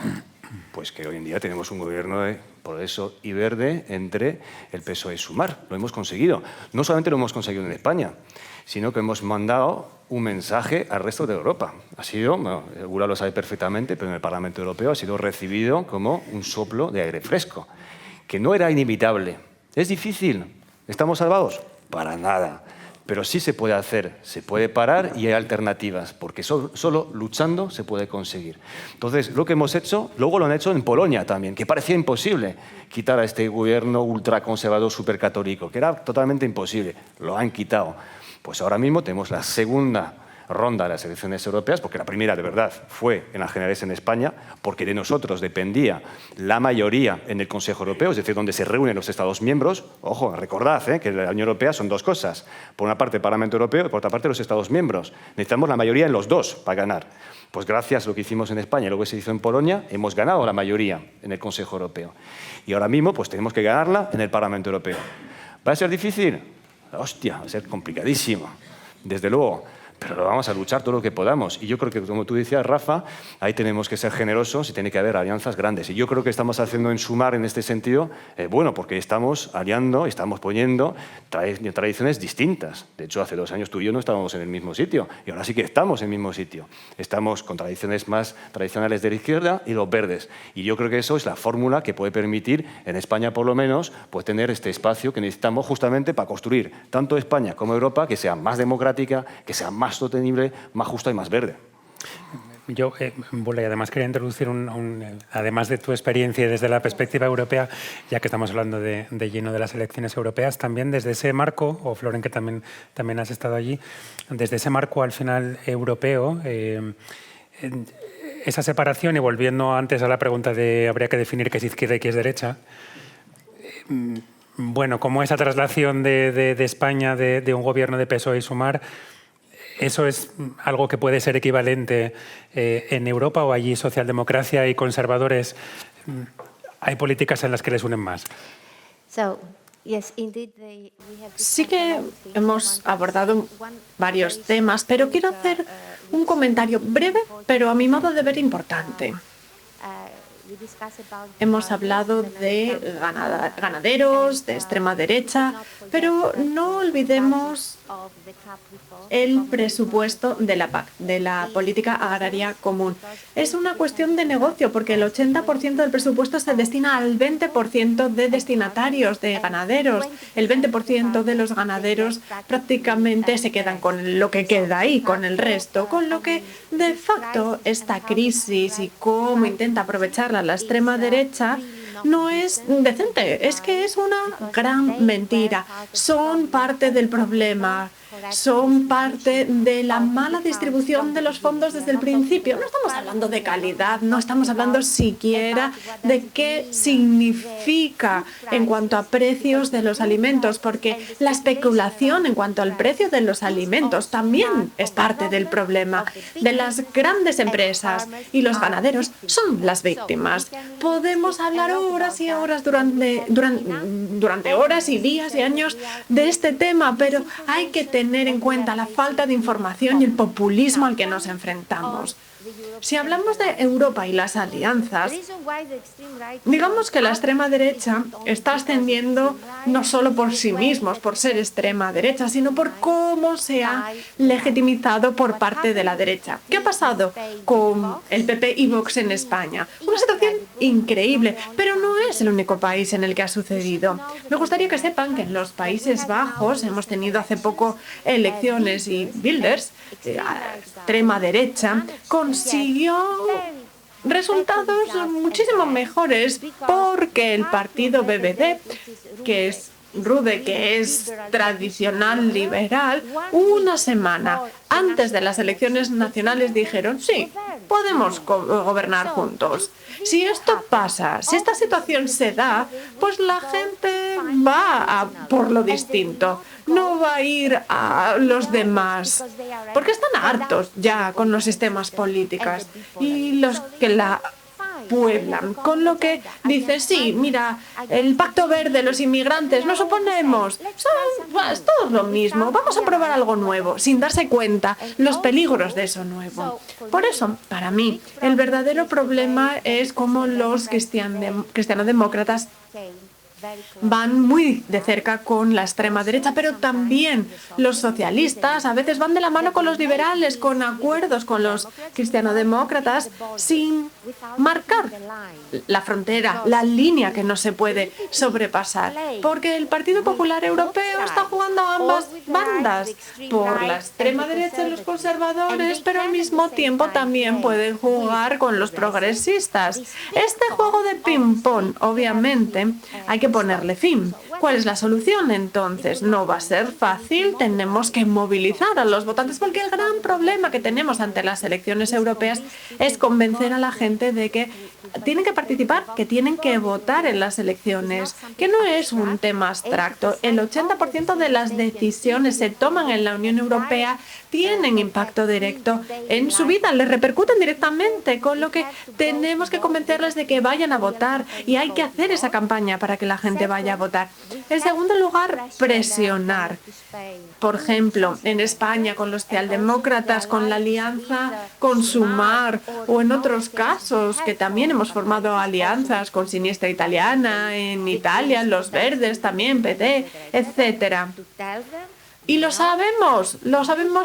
Pues que hoy en día tenemos un gobierno de Progreso y Verde entre el PSOE y Sumar. Lo hemos conseguido. No solamente lo hemos conseguido en España, sino que hemos mandado un mensaje al resto de Europa. Ha sido, bueno, Gula lo sabe perfectamente, pero en el Parlamento Europeo ha sido recibido como un soplo de aire fresco, que no era inevitable. ¿Es difícil? ¿Estamos salvados? Para nada. Pero sí se puede hacer, se puede parar y hay alternativas, porque solo luchando se puede conseguir. Entonces, lo que hemos hecho, luego lo han hecho en Polonia también, que parecía imposible quitar a este gobierno ultraconservador supercatólico, que era totalmente imposible. Lo han quitado. Pues ahora mismo tenemos la segunda ronda de las elecciones europeas, porque la primera de verdad fue en las generales en España, porque de nosotros dependía la mayoría en el Consejo Europeo, es decir, donde se reúnen los Estados miembros. Ojo, recordad que la Unión Europea son dos cosas. Por una parte el Parlamento Europeo y por otra parte los Estados miembros. Necesitamos la mayoría en los dos para ganar. Pues gracias a lo que hicimos en España y lo que se hizo en Polonia, hemos ganado la mayoría en el Consejo Europeo. Y ahora mismo pues tenemos que ganarla en el Parlamento Europeo. ¿Va a ser difícil? Hostia, va a ser complicadísimo, desde luego. Pero lo vamos a luchar todo lo que podamos. Y yo creo que, como tú decías, Rafa, ahí tenemos que ser generosos y tiene que haber alianzas grandes. Y yo creo que estamos haciendo en Sumar, en este sentido, bueno, porque estamos aliando, estamos poniendo tradiciones distintas. De hecho, hace 2 años tú y yo no estábamos en el mismo sitio. Y ahora sí que estamos en el mismo sitio. Estamos con tradiciones más tradicionales de la izquierda y los verdes. Y yo creo que eso es la fórmula que puede permitir, en España por lo menos, pues tener este espacio que necesitamos justamente para construir tanto España como Europa que sea más democrática, que sea más sostenible, más justa y más verde. Yo, bueno, y además quería introducir además de tu experiencia desde la perspectiva europea, ya que estamos hablando de lleno de las elecciones europeas, también desde ese marco, o Floren, que también has estado allí, desde ese marco al final europeo, esa separación, y volviendo antes a la pregunta de habría que definir qué es izquierda y qué es derecha, bueno, como esa traslación de España de un gobierno de PSOE y Sumar, ¿eso es algo que puede ser equivalente en Europa, o allí socialdemocracia y conservadores hay políticas en las que les unen más? Sí que hemos abordado varios temas, pero quiero hacer un comentario breve, pero a mi modo de ver importante. Hemos hablado de ganaderos, de extrema derecha, pero no olvidemos el presupuesto de la PAC, de la Política Agraria Común. Es una cuestión de negocio, porque el 80% del presupuesto se destina al 20% de destinatarios, de ganaderos. El 20% de los ganaderos prácticamente se quedan con lo que queda ahí, con el resto, con lo que de facto esta crisis y cómo intenta aprovecharla la extrema derecha no es decente, es que es una gran mentira. Son parte del problema, son parte de la mala distribución de los fondos desde el principio. No estamos hablando de calidad, no estamos hablando siquiera de qué significa en cuanto a precios de los alimentos, porque la especulación en cuanto al precio de los alimentos también es parte del problema. De las grandes empresas y los ganaderos son las víctimas. Podemos hablar horas y horas durante horas y días y años de este tema, pero hay que tener en cuenta la falta de información y el populismo al que nos enfrentamos. Si hablamos de Europa y las alianzas, digamos que la extrema derecha está ascendiendo no solo por sí mismos, por ser extrema derecha, sino por cómo se ha legitimizado por parte de la derecha. ¿Qué ha pasado con el PP y Vox en España? Una situación increíble, pero no es el único país en el que ha sucedido. Me gustaría que sepan que en los Países Bajos hemos tenido hace poco elecciones y Wilders, extrema derecha, consiguió resultados muchísimo mejores porque el partido BBD, que es Rude, que es tradicional liberal, una semana antes de las elecciones nacionales dijeron sí, podemos gobernar juntos. Si esto pasa, si esta situación se da, pues la gente va a por lo distinto, no va a ir a los demás, porque están hartos ya con los sistemas políticos y los que la pueblan, con lo que dice, sí, mira, el Pacto Verde, los inmigrantes, nos oponemos, es todo lo mismo, vamos a probar algo nuevo, sin darse cuenta los peligros de eso nuevo. Por eso, para mí, el verdadero problema es cómo los cristianodemócratas van muy de cerca con la extrema derecha, pero también los socialistas a veces van de la mano con los liberales, con acuerdos con los cristianodemócratas, sin marcar la frontera, la línea que no se puede sobrepasar. Porque el Partido Popular Europeo está jugando a ambas bandas, por la extrema derecha y los conservadores, pero al mismo tiempo también pueden jugar con los progresistas. Este juego de ping-pong, obviamente, hay que ponerle fin. ¿Cuál es la solución entonces? No va a ser fácil, tenemos que movilizar a los votantes, porque el gran problema que tenemos ante las elecciones europeas es convencer a la gente de que tienen que participar, que tienen que votar en las elecciones, que no es un tema abstracto. El 80% de las decisiones se toman en la Unión Europea tienen impacto directo en su vida, les repercuten directamente, con lo que tenemos que convencerles de que vayan a votar y hay que hacer esa campaña para que la gente vaya a votar. En segundo lugar, presionar. Por ejemplo, en España con los socialdemócratas, con la alianza con Sumar, o en otros casos que también hemos formado alianzas con Sinistra Italiana, en Italia, los Verdes también, PT, etcétera. Y lo sabemos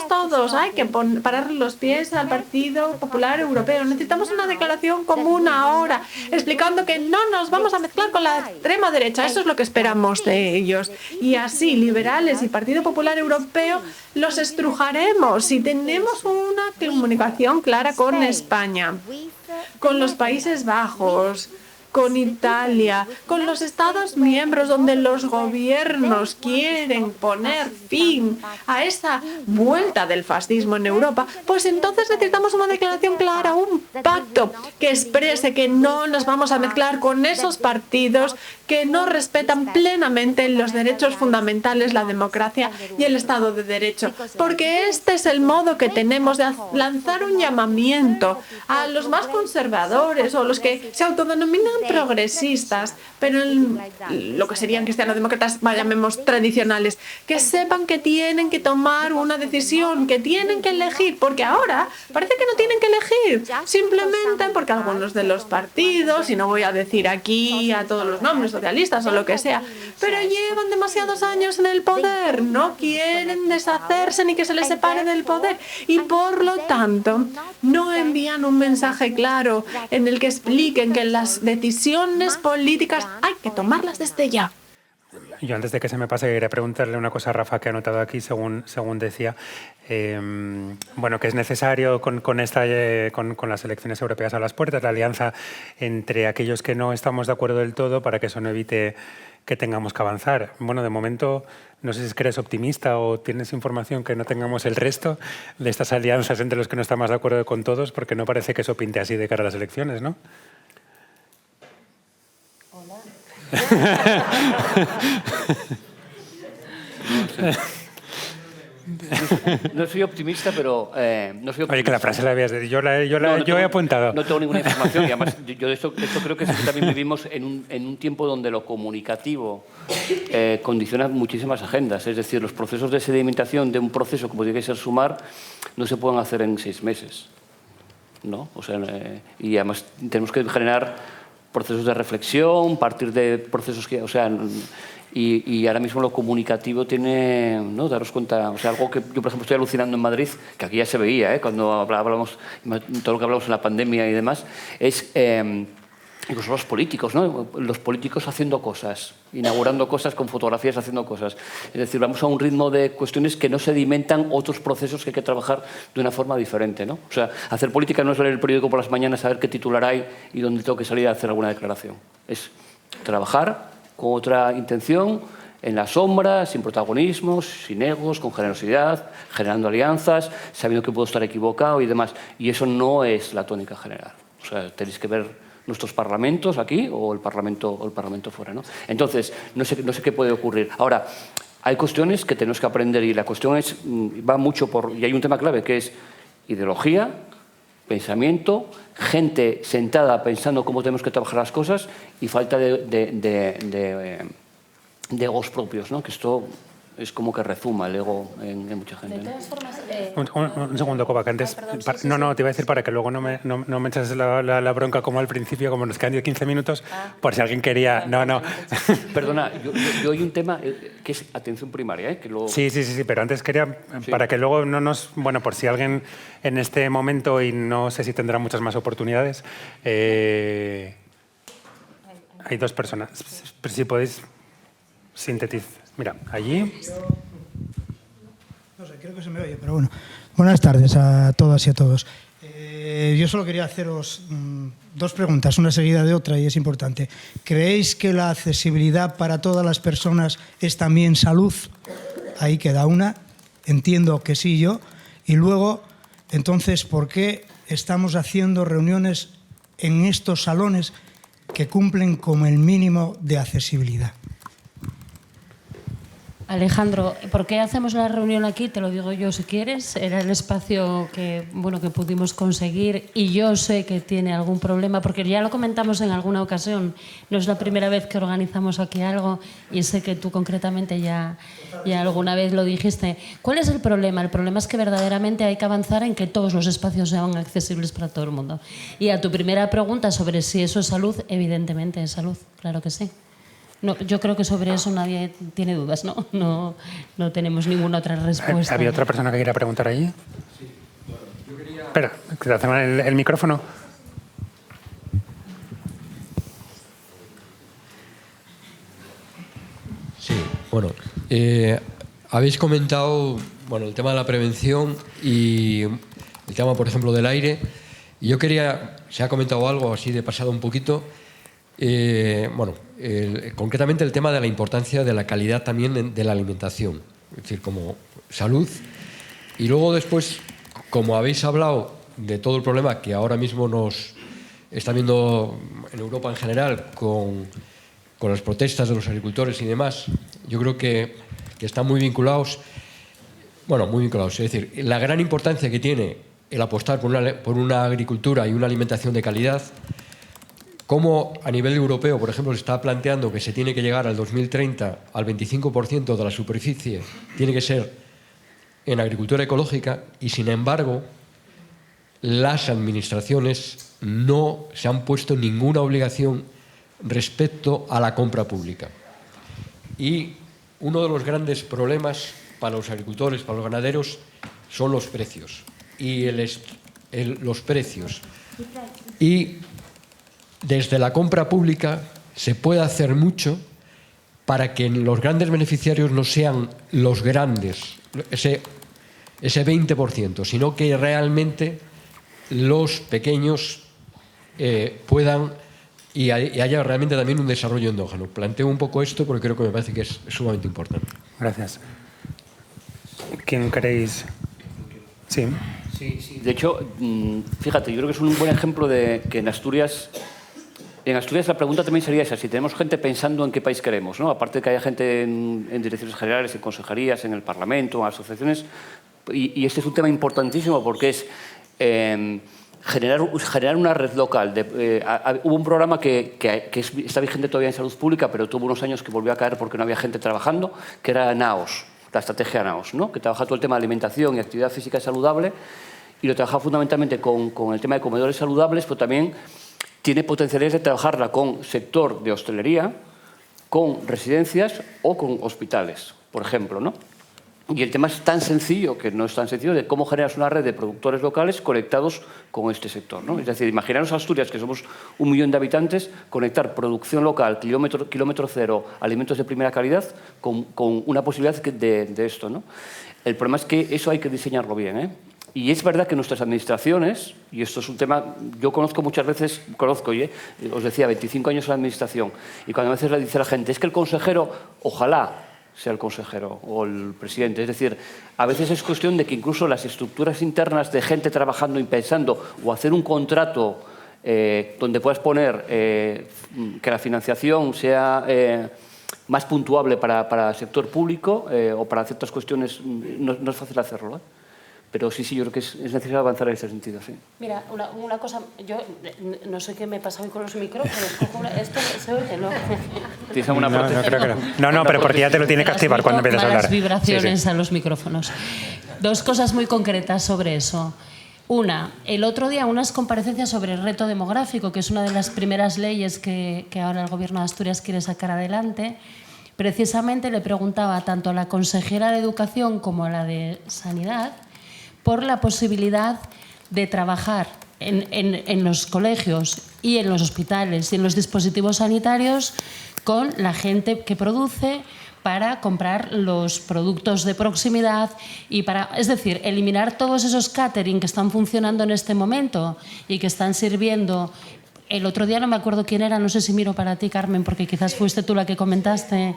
todos. Hay que pararle los pies al Partido Popular Europeo. Necesitamos una declaración común ahora, explicando que no nos vamos a mezclar con la extrema derecha. Eso es lo que esperamos de ellos. Y así, liberales y Partido Popular Europeo los estrujaremos si tenemos una comunicación clara con España, con los Países Bajos, con Italia, con los Estados miembros donde los gobiernos quieren poner fin a esa vuelta del fascismo en Europa, pues entonces necesitamos una declaración clara, un pacto que exprese que no nos vamos a mezclar con esos partidos que no respetan plenamente los derechos fundamentales, la democracia y el Estado de Derecho. Porque este es el modo que tenemos de lanzar un llamamiento a los más conservadores o los que se autodenominan progresistas, pero lo que serían cristiano-demócratas, llamemos tradicionales, que sepan que tienen que tomar una decisión, que tienen que elegir, porque ahora parece que no tienen que elegir, simplemente porque algunos de los partidos, y no voy a decir aquí a todos los nombres, socialistas o lo que sea, pero llevan demasiados años en el poder, no quieren deshacerse ni que se les separe del poder y por lo tanto no envían un mensaje claro en el que expliquen que las decisiones políticas hay que tomarlas desde ya. Yo antes de que se me pase quería preguntarle una cosa a Rafa que ha anotado aquí según decía. Bueno, que es necesario con las elecciones europeas a las puertas, la alianza entre aquellos que no estamos de acuerdo del todo para que eso no evite que tengamos que avanzar. Bueno, de momento, no sé si es que eres optimista o tienes información que no tengamos el resto de estas alianzas entre los que no estamos de acuerdo con todos, porque no parece que eso pinte así de cara a las elecciones, ¿no? No soy optimista, pero no soy optimista. Oye, que la frase la habías dicho. Yo he apuntado. No tengo ninguna información y además yo de esto creo que es que también vivimos en un tiempo donde lo comunicativo condiciona muchísimas agendas. Es decir, los procesos de sedimentación de un proceso como tiene que ser Sumar no se pueden hacer en 6 meses, ¿no? O sea, y además tenemos que generar procesos de reflexión, partir de procesos que, o sea, y ahora mismo lo comunicativo tiene, ¿no? Daros cuenta, o sea, algo que yo, por ejemplo, estoy alucinando en Madrid, que aquí ya se veía, cuando hablamos, todo lo que hablamos en la pandemia y demás, es incluso los políticos, ¿no? Los políticos haciendo cosas, inaugurando cosas con fotografías, haciendo cosas. Es decir, vamos a un ritmo de cuestiones que no sedimentan otros procesos que hay que trabajar de una forma diferente, ¿no? O sea, hacer política no es leer el periódico por las mañanas, saber qué titular hay y dónde tengo que salir a hacer alguna declaración. Es trabajar con otra intención, en la sombra, sin protagonismos, sin egos, con generosidad, generando alianzas, sabiendo que puedo estar equivocado y demás. Y eso no es la tónica general. O sea, tenéis que ver nuestros parlamentos aquí o el parlamento fuera, ¿no? Entonces, no sé qué puede ocurrir. Ahora, hay cuestiones que tenemos que aprender y la cuestión va mucho por... Y hay un tema clave que es ideología, pensamiento, gente sentada pensando cómo tenemos que trabajar las cosas y falta de egos propios, ¿no? Que esto es como que rezuma el ego en mucha gente, ¿no? De todas formas, Un segundo, Coba, que antes... te iba a decir para que luego no me eches la bronca como al principio, como nos quedan 15 minutos, por si alguien quería... No. Perdona, yo hay un tema que es atención primaria, que luego... Sí, pero antes quería, para que luego no nos... Bueno, por si alguien en este momento, y no sé si tendrá muchas más oportunidades, hay 2 personas. Si podéis sintetizar. Mira, allí... No sé, creo que se me oye, pero bueno. Buenas tardes a todas y a todos. Yo solo quería haceros 2 preguntas, una seguida de otra, y es importante. ¿Creéis que la accesibilidad para todas las personas es también salud? Ahí queda una. Entiendo que sí yo. Y luego, entonces, ¿por qué estamos haciendo reuniones en estos salones que cumplen con el mínimo de accesibilidad? Alejandro, ¿por qué hacemos la reunión aquí? Te lo digo yo si quieres. Era el espacio que pudimos conseguir y yo sé que tiene algún problema porque ya lo comentamos en alguna ocasión. No es la primera vez que organizamos aquí algo y sé que tú concretamente ya alguna vez lo dijiste. ¿Cuál es el problema? El problema es que verdaderamente hay que avanzar en que todos los espacios sean accesibles para todo el mundo. Y a tu primera pregunta sobre si eso es salud, evidentemente es salud, claro que sí. No, yo creo que sobre eso nadie tiene dudas, ¿no? No tenemos ninguna otra respuesta. ¿Había otra persona que quería preguntar allí? Sí. Bueno, yo quería... Espera, que te hacemos el micrófono. Sí, bueno, habéis comentado el tema de la prevención y el tema, por ejemplo, del aire. Y yo quería, se ha comentado algo así de pasado un poquito, concretamente el tema de la importancia de la calidad también de la alimentación, es decir, como salud. Y luego después, como habéis hablado de todo el problema que ahora mismo nos está viendo en Europa en general con las protestas de los agricultores y demás, yo creo que están muy vinculados, es decir, la gran importancia que tiene el apostar por una agricultura y una alimentación de calidad, cómo a nivel europeo, por ejemplo, se está planteando que se tiene que llegar al 2030 al 25% de la superficie tiene que ser en agricultura ecológica y, sin embargo, las administraciones no se han puesto ninguna obligación respecto a la compra pública. Y uno de los grandes problemas para los agricultores, para los ganaderos, son los precios. Y los precios. Y desde la compra pública se puede hacer mucho para que los grandes beneficiarios no sean los grandes, ese 20%, sino que realmente los pequeños puedan y haya realmente también un desarrollo endógeno. Planteo un poco esto porque creo que me parece que es sumamente importante. Gracias. ¿Quién queréis? Sí. Sí. De hecho, fíjate, yo creo que es un buen ejemplo de que en Asturias la pregunta también sería esa, si tenemos gente pensando en qué país queremos, ¿no? Aparte de que haya gente en direcciones generales, en consejerías, en el Parlamento, en asociaciones, y este es un tema importantísimo porque es generar una red local. Hubo un programa que está vigente todavía en salud pública, pero tuvo unos años que volvió a caer porque no había gente trabajando, que era NAOS, la estrategia NAOS, ¿no? Que trabaja todo el tema de alimentación y actividad física saludable, y lo trabaja fundamentalmente con el tema de comedores saludables, pero también tiene potencialidades de trabajarla con sector de hostelería, con residencias o con hospitales, por ejemplo, ¿no? Y el tema es tan sencillo, que no es tan sencillo, de cómo generas una red de productores locales conectados con este sector, ¿no? Es decir, imaginaros Asturias, que somos 1 millón de habitantes, conectar producción local, kilómetro cero, alimentos de primera calidad, con una posibilidad de esto, ¿no? El problema es que eso hay que diseñarlo bien, ¿eh? Y es verdad que nuestras administraciones, y esto es un tema, yo conozco muchas veces, os decía, 25 años en la administración, y cuando a veces le dice a la gente, es que el consejero, ojalá sea el consejero o el presidente, es decir, a veces es cuestión de que incluso las estructuras internas de gente trabajando y pensando, o hacer un contrato donde puedas poner que la financiación sea más puntuable para el sector público o para ciertas cuestiones, no es fácil hacerlo, ¿eh? Pero sí, yo creo que es necesario avanzar en ese sentido, sí. Mira, una cosa, yo no sé qué me pasa hoy con los micrófonos. ¿Esto se oye? No. ¿Tienes alguna protección? No, creo que no. No, pero porque ya te lo tiene que activar cuando empiezas a hablar. Malas vibraciones sí. a los micrófonos. 2 cosas muy concretas sobre eso. Una, el otro día unas comparecencias sobre el reto demográfico, que es una de las primeras leyes que ahora el Gobierno de Asturias quiere sacar adelante. Precisamente le preguntaba tanto a la consejera de Educación como a la de Sanidad por la posibilidad de trabajar en los colegios y en los hospitales y en los dispositivos sanitarios con la gente que produce para comprar los productos de proximidad y es decir, eliminar todos esos catering que están funcionando en este momento y que están sirviendo. El otro día no me acuerdo quién era, no sé si miro para ti, Carmen, porque quizás fuiste tú la que comentaste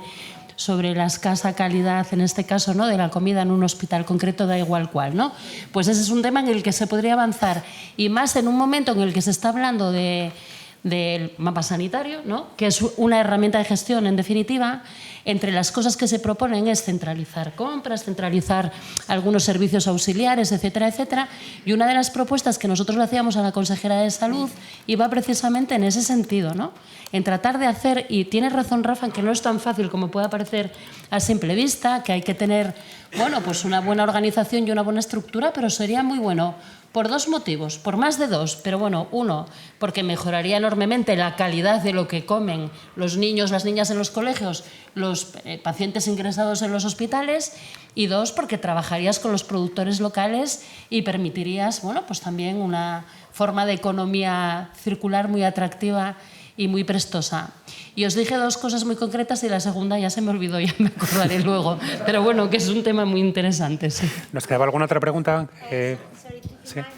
sobre la escasa calidad, en este caso, ¿no?, de la comida en un hospital concreto, da igual cuál, ¿no? Pues ese es un tema en el que se podría avanzar, y más en un momento en el que se está hablando del mapa sanitario, ¿no?, que es una herramienta de gestión, en definitiva, entre las cosas que se proponen es centralizar compras, centralizar algunos servicios auxiliares, etcétera, etcétera. Y una de las propuestas que nosotros le hacíamos a la consejera de Salud iba precisamente en ese sentido, ¿no? En tratar de hacer, y tienes razón Rafa, en que no es tan fácil como pueda parecer a simple vista, que hay que tener, bueno, pues una buena organización y una buena estructura, pero sería muy bueno por dos motivos, por más de dos, pero bueno, uno, porque mejoraría enormemente la calidad de lo que comen los niños, las niñas en los colegios, los pacientes ingresados en los hospitales, y dos, porque trabajarías con los productores locales y permitirías, bueno, pues también una forma de economía circular muy atractiva y muy prestosa. Y os dije dos cosas muy concretas y la segunda ya se me olvidó, ya me acordaré luego. Pero bueno, que es un tema muy interesante, sí. ¿Nos quedaba alguna otra pregunta? Sí.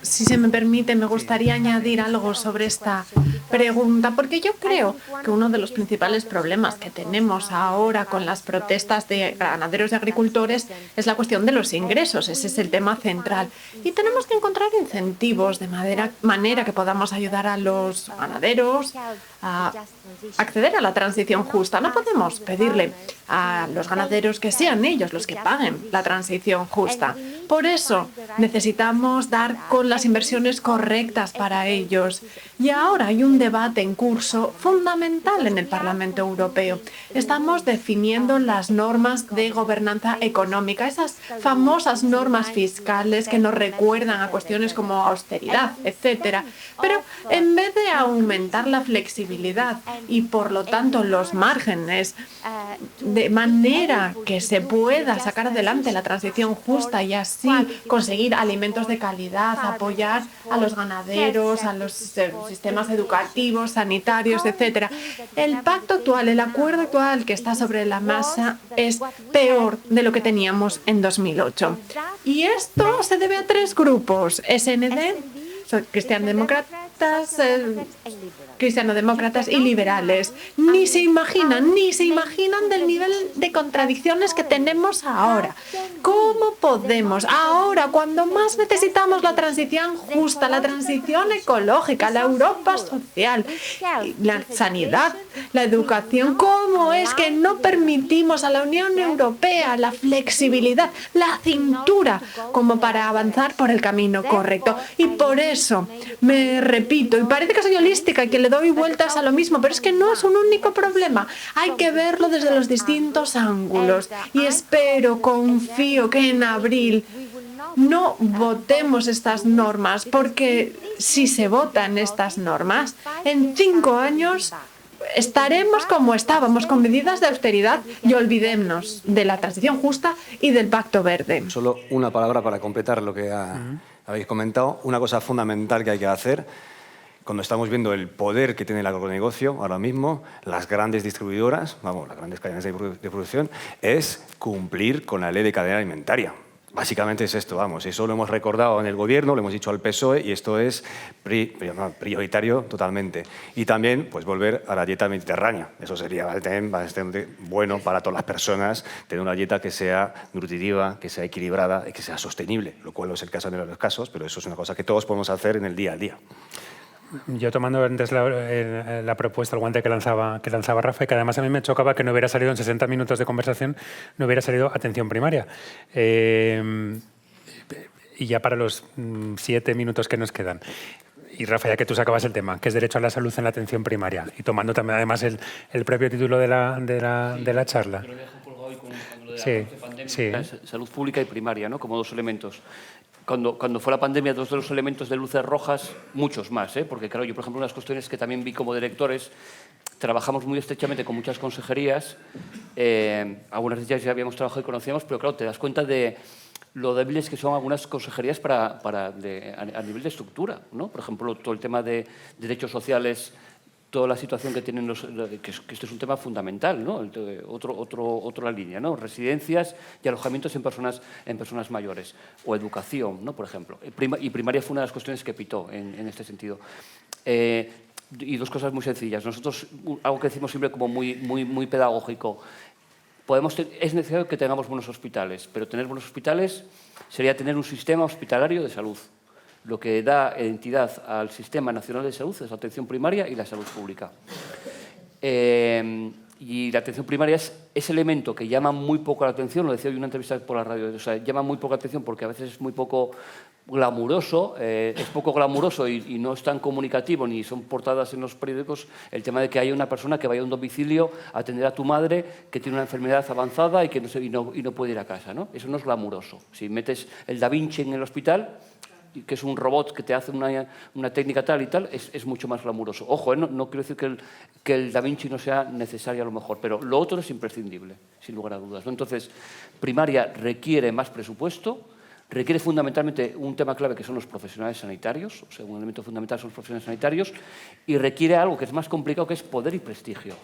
Si se me permite, me gustaría añadir algo sobre esta pregunta, porque yo creo que uno de los principales problemas que tenemos ahora con las protestas de ganaderos y agricultores es la cuestión de los ingresos. Ese es el tema central. Y tenemos que encontrar incentivos de manera que podamos ayudar a los ganaderos a acceder a la transición justa. No podemos pedirle a los ganaderos que sean ellos los que paguen la transición justa. Por eso necesitamos dar con las inversiones correctas para ellos. Y ahora hay un debate en curso fundamental en el Parlamento Europeo. Estamos definiendo las normas de gobernanza económica, esas famosas normas fiscales que nos recuerdan a cuestiones como austeridad, etcétera. Pero en vez de aumentar la flexibilidad y por lo tanto los márgenes, de manera que se pueda sacar adelante la transición justa y así conseguir alimentos de calidad, apoyar a los ganaderos, a los sistemas educativos, sanitarios, etcétera. El pacto actual, el acuerdo actual que está sobre la mesa es peor de lo que teníamos en 2008. Y esto se debe a tres grupos: SND, cristianodemócratas y liberales. Ni se imaginan del nivel de contradicciones que tenemos ahora. ¿Cómo podemos ahora, cuando más necesitamos la transición justa, la transición ecológica, la Europa social, la sanidad, la educación, cómo es que no permitimos a la Unión Europea la flexibilidad, la cintura, como para avanzar por el camino correcto? Y por eso me repito, y parece que soy holística y que le doy vueltas a lo mismo, pero es que no es un único problema. Hay que verlo desde los distintos ángulos. Y espero, confío que en abril no votemos estas normas, porque si se votan estas normas, en 5 años estaremos como estábamos, con medidas de austeridad, y olvidémonos de la transición justa y del Pacto Verde. Solo una palabra para completar lo que habéis comentado. Una cosa fundamental que hay que hacer cuando estamos viendo el poder que tiene el agronegocio ahora mismo, las grandes distribuidoras, vamos, las grandes cadenas de producción, es cumplir con la ley de cadena alimentaria. Básicamente es esto, vamos, eso lo hemos recordado en el gobierno, lo hemos dicho al PSOE y esto es prioritario totalmente. Y también pues volver a la dieta mediterránea. Eso sería bastante bueno para todas las personas, tener una dieta que sea nutritiva, que sea equilibrada y que sea sostenible, lo cual no es el caso en los casos, pero eso es una cosa que todos podemos hacer en el día a día. Yo tomando antes la propuesta, el guante que lanzaba Rafa, y que además a mí me chocaba que no hubiera salido en 60 minutos de conversación, no hubiera salido atención primaria. Y ya para los 7 minutos que nos quedan. Y Rafa, ya que tú sacabas el tema, que es derecho a la salud en la atención primaria, y tomando también además el propio título de la charla. Sí. Salud pública y primaria, ¿no? Como dos elementos. Cuando fue la pandemia, dos de los elementos de luces rojas, muchos más, porque claro, yo por ejemplo, unas cuestiones que también vi como directores, trabajamos muy estrechamente con muchas consejerías, algunas de ellas ya habíamos trabajado y conocíamos, pero claro, te das cuenta de lo débiles que son algunas consejerías a nivel de estructura, ¿no? Por ejemplo, todo el tema de derechos sociales, toda la situación que tienen que esto es un tema fundamental, ¿no? Otra línea, ¿no? Residencias y alojamientos en personas mayores, o educación, ¿no? Por ejemplo. Y primaria fue una de las cuestiones que pitó en este sentido. Y dos cosas muy sencillas. Nosotros, algo que decimos siempre como muy pedagógico, es necesario que tengamos buenos hospitales, pero tener buenos hospitales sería tener un sistema hospitalario de salud. Lo que da entidad al Sistema Nacional de Salud es la atención primaria y la salud pública. Y la atención primaria es ese elemento que llama muy poco la atención, lo decía hoy en una entrevista por la radio, o sea, llama muy poco la atención porque a veces es muy poco glamuroso, y no es tan comunicativo ni son portadas en los periódicos el tema de que haya una persona que vaya a un domicilio a atender a tu madre que tiene una enfermedad avanzada y que no puede ir a casa, ¿no? Eso no es glamuroso. Si metes el Da Vinci en el hospital, que es un robot que te hace una técnica tal y tal, es mucho más glamuroso. Ojo, no quiero decir que el Da Vinci no sea necesario a lo mejor, pero lo otro es imprescindible, sin lugar a dudas, ¿no? Entonces, primaria requiere más presupuesto, requiere fundamentalmente un tema clave que son los profesionales sanitarios, o sea, un elemento fundamental son los profesionales sanitarios, y requiere algo que es más complicado, que es poder y prestigio.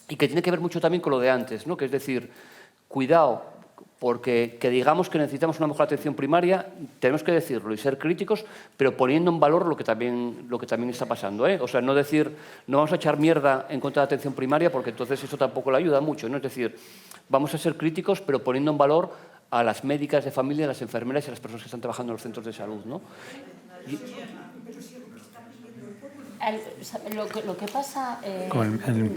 Y que tiene que ver mucho también con lo de antes, ¿no? Que es decir, cuidado, porque que digamos que necesitamos una mejor atención primaria, tenemos que decirlo y ser críticos, pero poniendo en valor lo que también está pasando, ¿eh? O sea, no decir, no vamos a echar mierda en contra de la atención primaria, porque entonces eso tampoco le ayuda mucho, ¿no? Es decir, vamos a ser críticos, pero poniendo en valor a las médicas de familia, a las enfermeras y a las personas que están trabajando en los centros de salud, ¿no? Lo que pasa,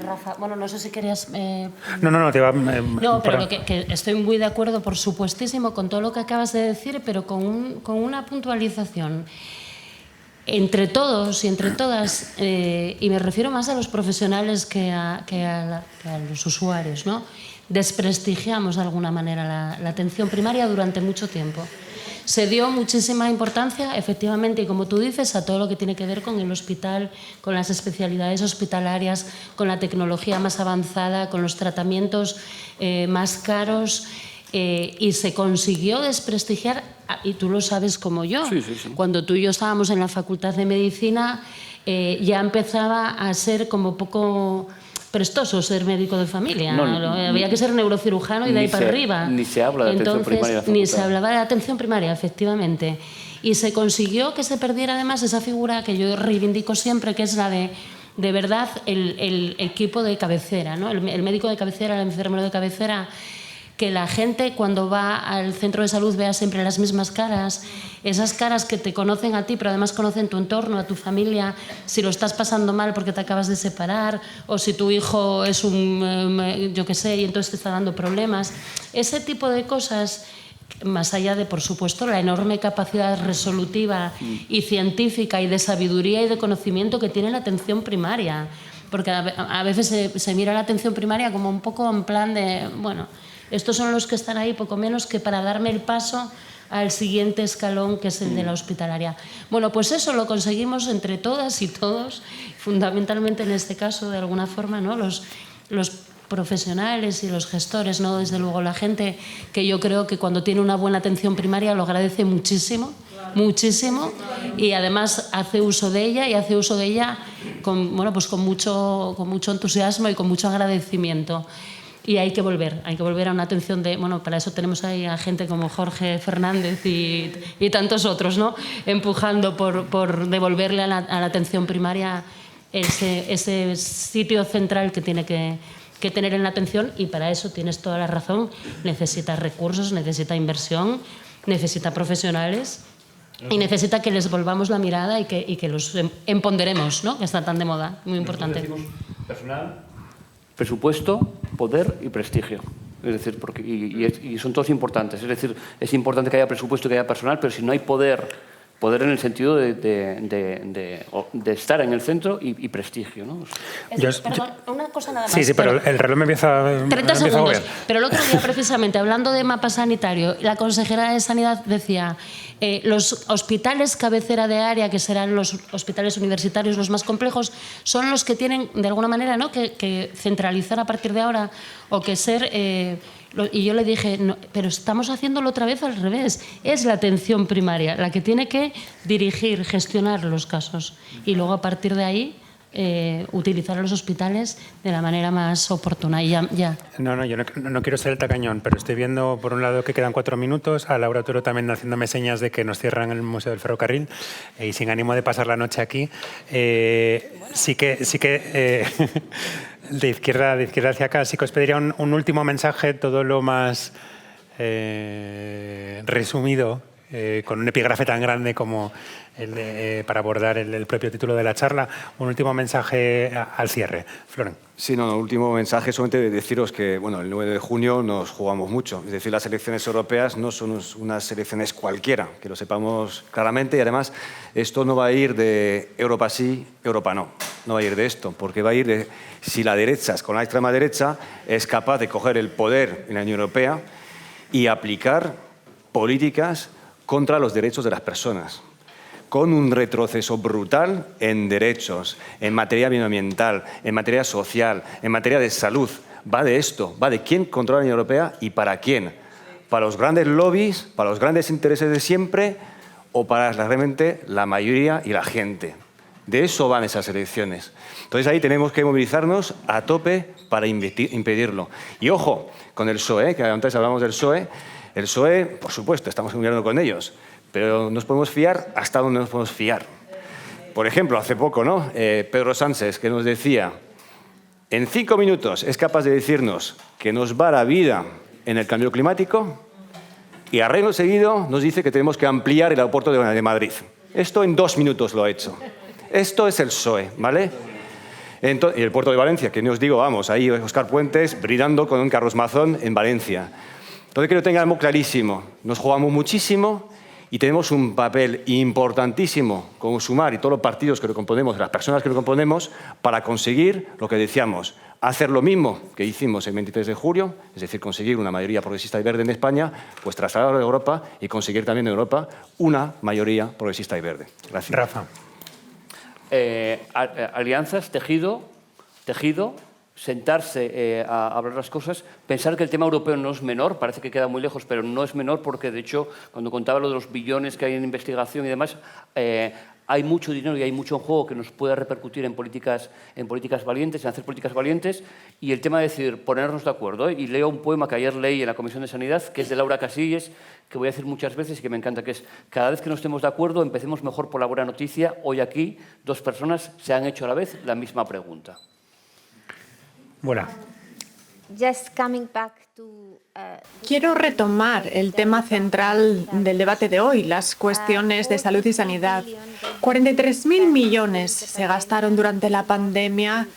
Rafa, bueno, no sé si querías... No, te va... no, pero que estoy muy de acuerdo, por supuestísimo, con todo lo que acabas de decir, pero con una puntualización. Entre todos y entre todas, y me refiero más a los profesionales que a los usuarios, ¿no? Desprestigiamos de alguna manera la atención primaria durante mucho tiempo. Se dio muchísima importancia, efectivamente, y como tú dices, a todo lo que tiene que ver con el hospital, con las especialidades hospitalarias, con la tecnología más avanzada, con los tratamientos más caros, y se consiguió desprestigiar, y tú lo sabes como yo. Sí. Cuando tú y yo estábamos en la Facultad de Medicina, ya empezaba a ser como poco prestoso ser médico de familia. Había que ser neurocirujano y de ahí para arriba. Ni se habla de atención primaria. Ni se hablaba de atención primaria, efectivamente. Y se consiguió que se perdiera además esa figura que yo reivindico siempre, que es la de verdad, el equipo de cabecera, ¿no? El médico de cabecera, el enfermero de cabecera, que la gente cuando va al centro de salud vea siempre las mismas caras, esas caras que te conocen a ti, pero además conocen tu entorno, a tu familia, si lo estás pasando mal porque te acabas de separar, o si tu hijo es yo qué sé, y entonces te está dando problemas. Ese tipo de cosas, más allá de, por supuesto, la enorme capacidad resolutiva y científica y de sabiduría y de conocimiento que tiene la atención primaria. Porque a veces se mira la atención primaria como un poco en plan de, bueno, estos son los que están ahí poco menos que para darme el paso al siguiente escalón, que es el de la hospitalaria. Bueno, pues eso lo conseguimos entre todas y todos, fundamentalmente en este caso, de alguna forma, ¿no? Los profesionales y los gestores, ¿no? Desde luego la gente que yo creo que cuando tiene una buena atención primaria lo agradece muchísimo, muchísimo, y además hace uso de ella y hace uso de ella con mucho entusiasmo y con mucho agradecimiento. Y hay que volver a una atención para eso tenemos ahí a gente como Jorge Fernández y tantos otros, ¿no? Empujando por devolverle a la atención primaria ese sitio central que tiene que tener en la atención, y para eso tienes toda la razón, necesita recursos, necesita inversión, necesita profesionales y necesita que les volvamos la mirada y que los empoderemos, ¿no? Que está tan de moda, muy importante. Personal, presupuesto, poder y prestigio. Es decir, y son todos importantes. Es decir, es importante que haya presupuesto y que haya personal, pero si no hay poder en el sentido de estar en el centro y prestigio, ¿no? Perdón, una cosa nada más. Sí, pero el reloj me empieza 30 segundos. Pero el otro día, precisamente, hablando de mapa sanitario, la consejera de Sanidad decía los hospitales cabecera de área, que serán los hospitales universitarios los más complejos, son los que tienen, de alguna manera, ¿no? que centralizar a partir de ahora o que ser... Y yo le dije, no, pero estamos haciéndolo otra vez al revés. Es la atención primaria la que tiene que dirigir, gestionar los casos. Y luego, a partir de ahí, utilizar los hospitales de la manera más oportuna. Y ya. No, yo no quiero ser el tacañón, pero estoy viendo, por un lado, que quedan 4 minutos. A Laura Toro también haciéndome señas de que nos cierran el Museo del Ferrocarril. Y sin ánimo de pasar la noche aquí, sí que de izquierda hacia acá, sí que os pediría un último mensaje, todo lo más resumido, con un epígrafe tan grande como para abordar el propio título de la charla. Un último mensaje al cierre. Floren. Sí, no, último mensaje, solamente de deciros que bueno, el 9 de junio nos jugamos mucho. Es decir, las elecciones europeas no son unas elecciones cualquiera, que lo sepamos claramente. Y además, esto no va a ir de Europa sí, Europa no. No va a ir de esto, porque va a ir de si la derecha, con la extrema derecha, es capaz de coger el poder en la Unión Europea y aplicar políticas contra los derechos de las personas, con un retroceso brutal en derechos, en materia medioambiental, en materia social, en materia de salud. Va de esto, va de quién controla la Unión Europea y para quién. Para los grandes lobbies, para los grandes intereses de siempre o para realmente la mayoría y la gente. De eso van esas elecciones. Entonces ahí tenemos que movilizarnos a tope para impedirlo. Y ojo, con el PSOE, que antes hablamos del PSOE, el PSOE, por supuesto, estamos mirando con ellos, pero nos podemos fiar hasta donde nos podemos fiar. Por ejemplo, hace poco, ¿no? Pedro Sánchez, que nos decía, en 5 minutos es capaz de decirnos que nos va la vida en el cambio climático y a reino seguido nos dice que tenemos que ampliar el aeropuerto de Madrid. Esto en 2 minutos lo ha hecho. Esto es el PSOE, ¿vale? Entonces, y el puerto de Valencia, que no os digo, vamos, ahí Óscar Puentes brindando con un Carlos Mazón en Valencia. Entonces, que lo tengamos clarísimo. Nos jugamos muchísimo y tenemos un papel importantísimo como Sumar y todos los partidos que lo componemos, las personas que lo componemos, para conseguir lo que decíamos, hacer lo mismo que hicimos el 23 de julio, es decir, conseguir una mayoría progresista y verde en España, pues trasladarlo a Europa y conseguir también en Europa una mayoría progresista y verde. Gracias. Rafa. Alianzas, tejido, sentarse a hablar las cosas, pensar que el tema europeo no es menor, parece que queda muy lejos, pero no es menor porque, de hecho, cuando contaba lo de los billones que hay en investigación y demás, hay mucho dinero y hay mucho en juego que nos puede repercutir en políticas valientes, en hacer políticas valientes, y el tema de decir, ponernos de acuerdo. Y leo un poema que ayer leí en la Comisión de Sanidad, que es de Laura Casillas, que voy a decir muchas veces y que me encanta, que es, cada vez que no estemos de acuerdo, empecemos mejor por la buena noticia. Hoy aquí, 2 personas se han hecho a la vez la misma pregunta. Bueno. Quiero retomar el tema central del debate de hoy, las cuestiones de salud y sanidad. 43.000 millones se gastaron durante la pandemia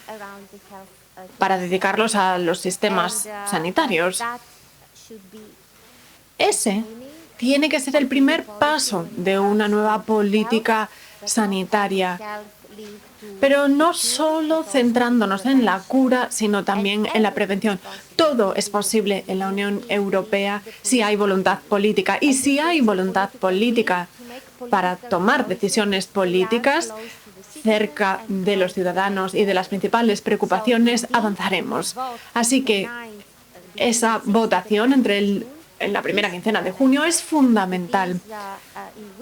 para dedicarlos a los sistemas sanitarios. Ese tiene que ser el primer paso de una nueva política sanitaria. Pero no solo centrándonos en la cura, sino también en la prevención. Todo es posible en la Unión Europea si hay voluntad política. Y si hay voluntad política para tomar decisiones políticas cerca de los ciudadanos y de las principales preocupaciones, avanzaremos. Así que esa votación en la primera quincena de junio es fundamental.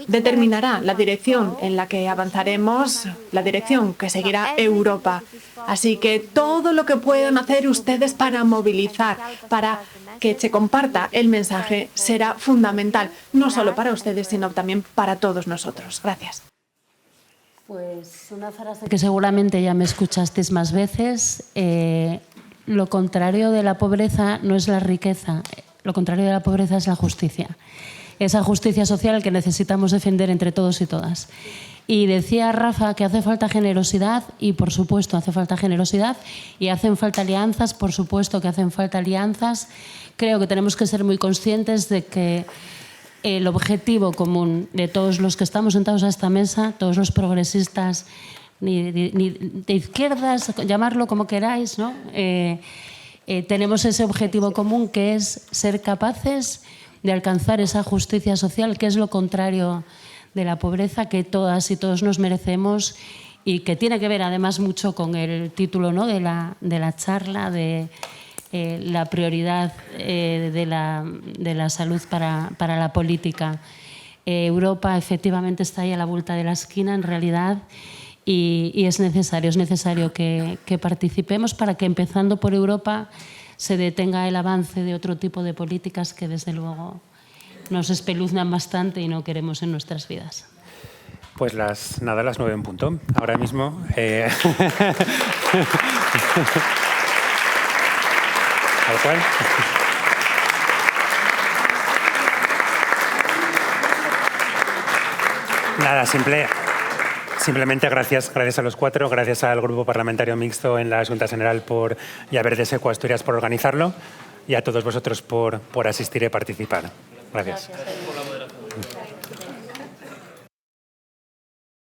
Determinará la dirección en la que avanzaremos, la dirección que seguirá Europa. Así que todo lo que puedan hacer ustedes para movilizar, para que se comparta el mensaje, será fundamental, no solo para ustedes, sino también para todos nosotros. Gracias. Pues una frase que seguramente ya me escuchasteis más veces. Lo contrario de la pobreza no es la riqueza. Lo contrario de la pobreza es la justicia. Esa justicia social que necesitamos defender entre todos y todas. Y decía Rafa que hace falta generosidad y, por supuesto, hace falta generosidad y hacen falta alianzas, por supuesto que hacen falta alianzas. Creo que tenemos que ser muy conscientes de que el objetivo común de todos los que estamos sentados a esta mesa, todos los progresistas, ni de izquierdas, llamarlo como queráis, ¿no? Tenemos ese objetivo común que es ser capaces de alcanzar esa justicia social, que es lo contrario de la pobreza que todas y todos nos merecemos y que tiene que ver además mucho con el título, ¿no?, de la charla, de la prioridad de la salud para la política. Europa efectivamente está ahí a la vuelta de la esquina en realidad. Y es necesario que participemos para que, empezando por Europa, se detenga el avance de otro tipo de políticas que, desde luego, nos espeluznan bastante y no queremos en nuestras vidas. Pues las 9 en punto. Ahora mismo... Tal cual. Nada, simple. Simplemente gracias a los cuatro, gracias al Grupo Parlamentario Mixto en la Junta General y a Verdes Equo Asturias por organizarlo y a todos vosotros por asistir y participar. Gracias. Gracias.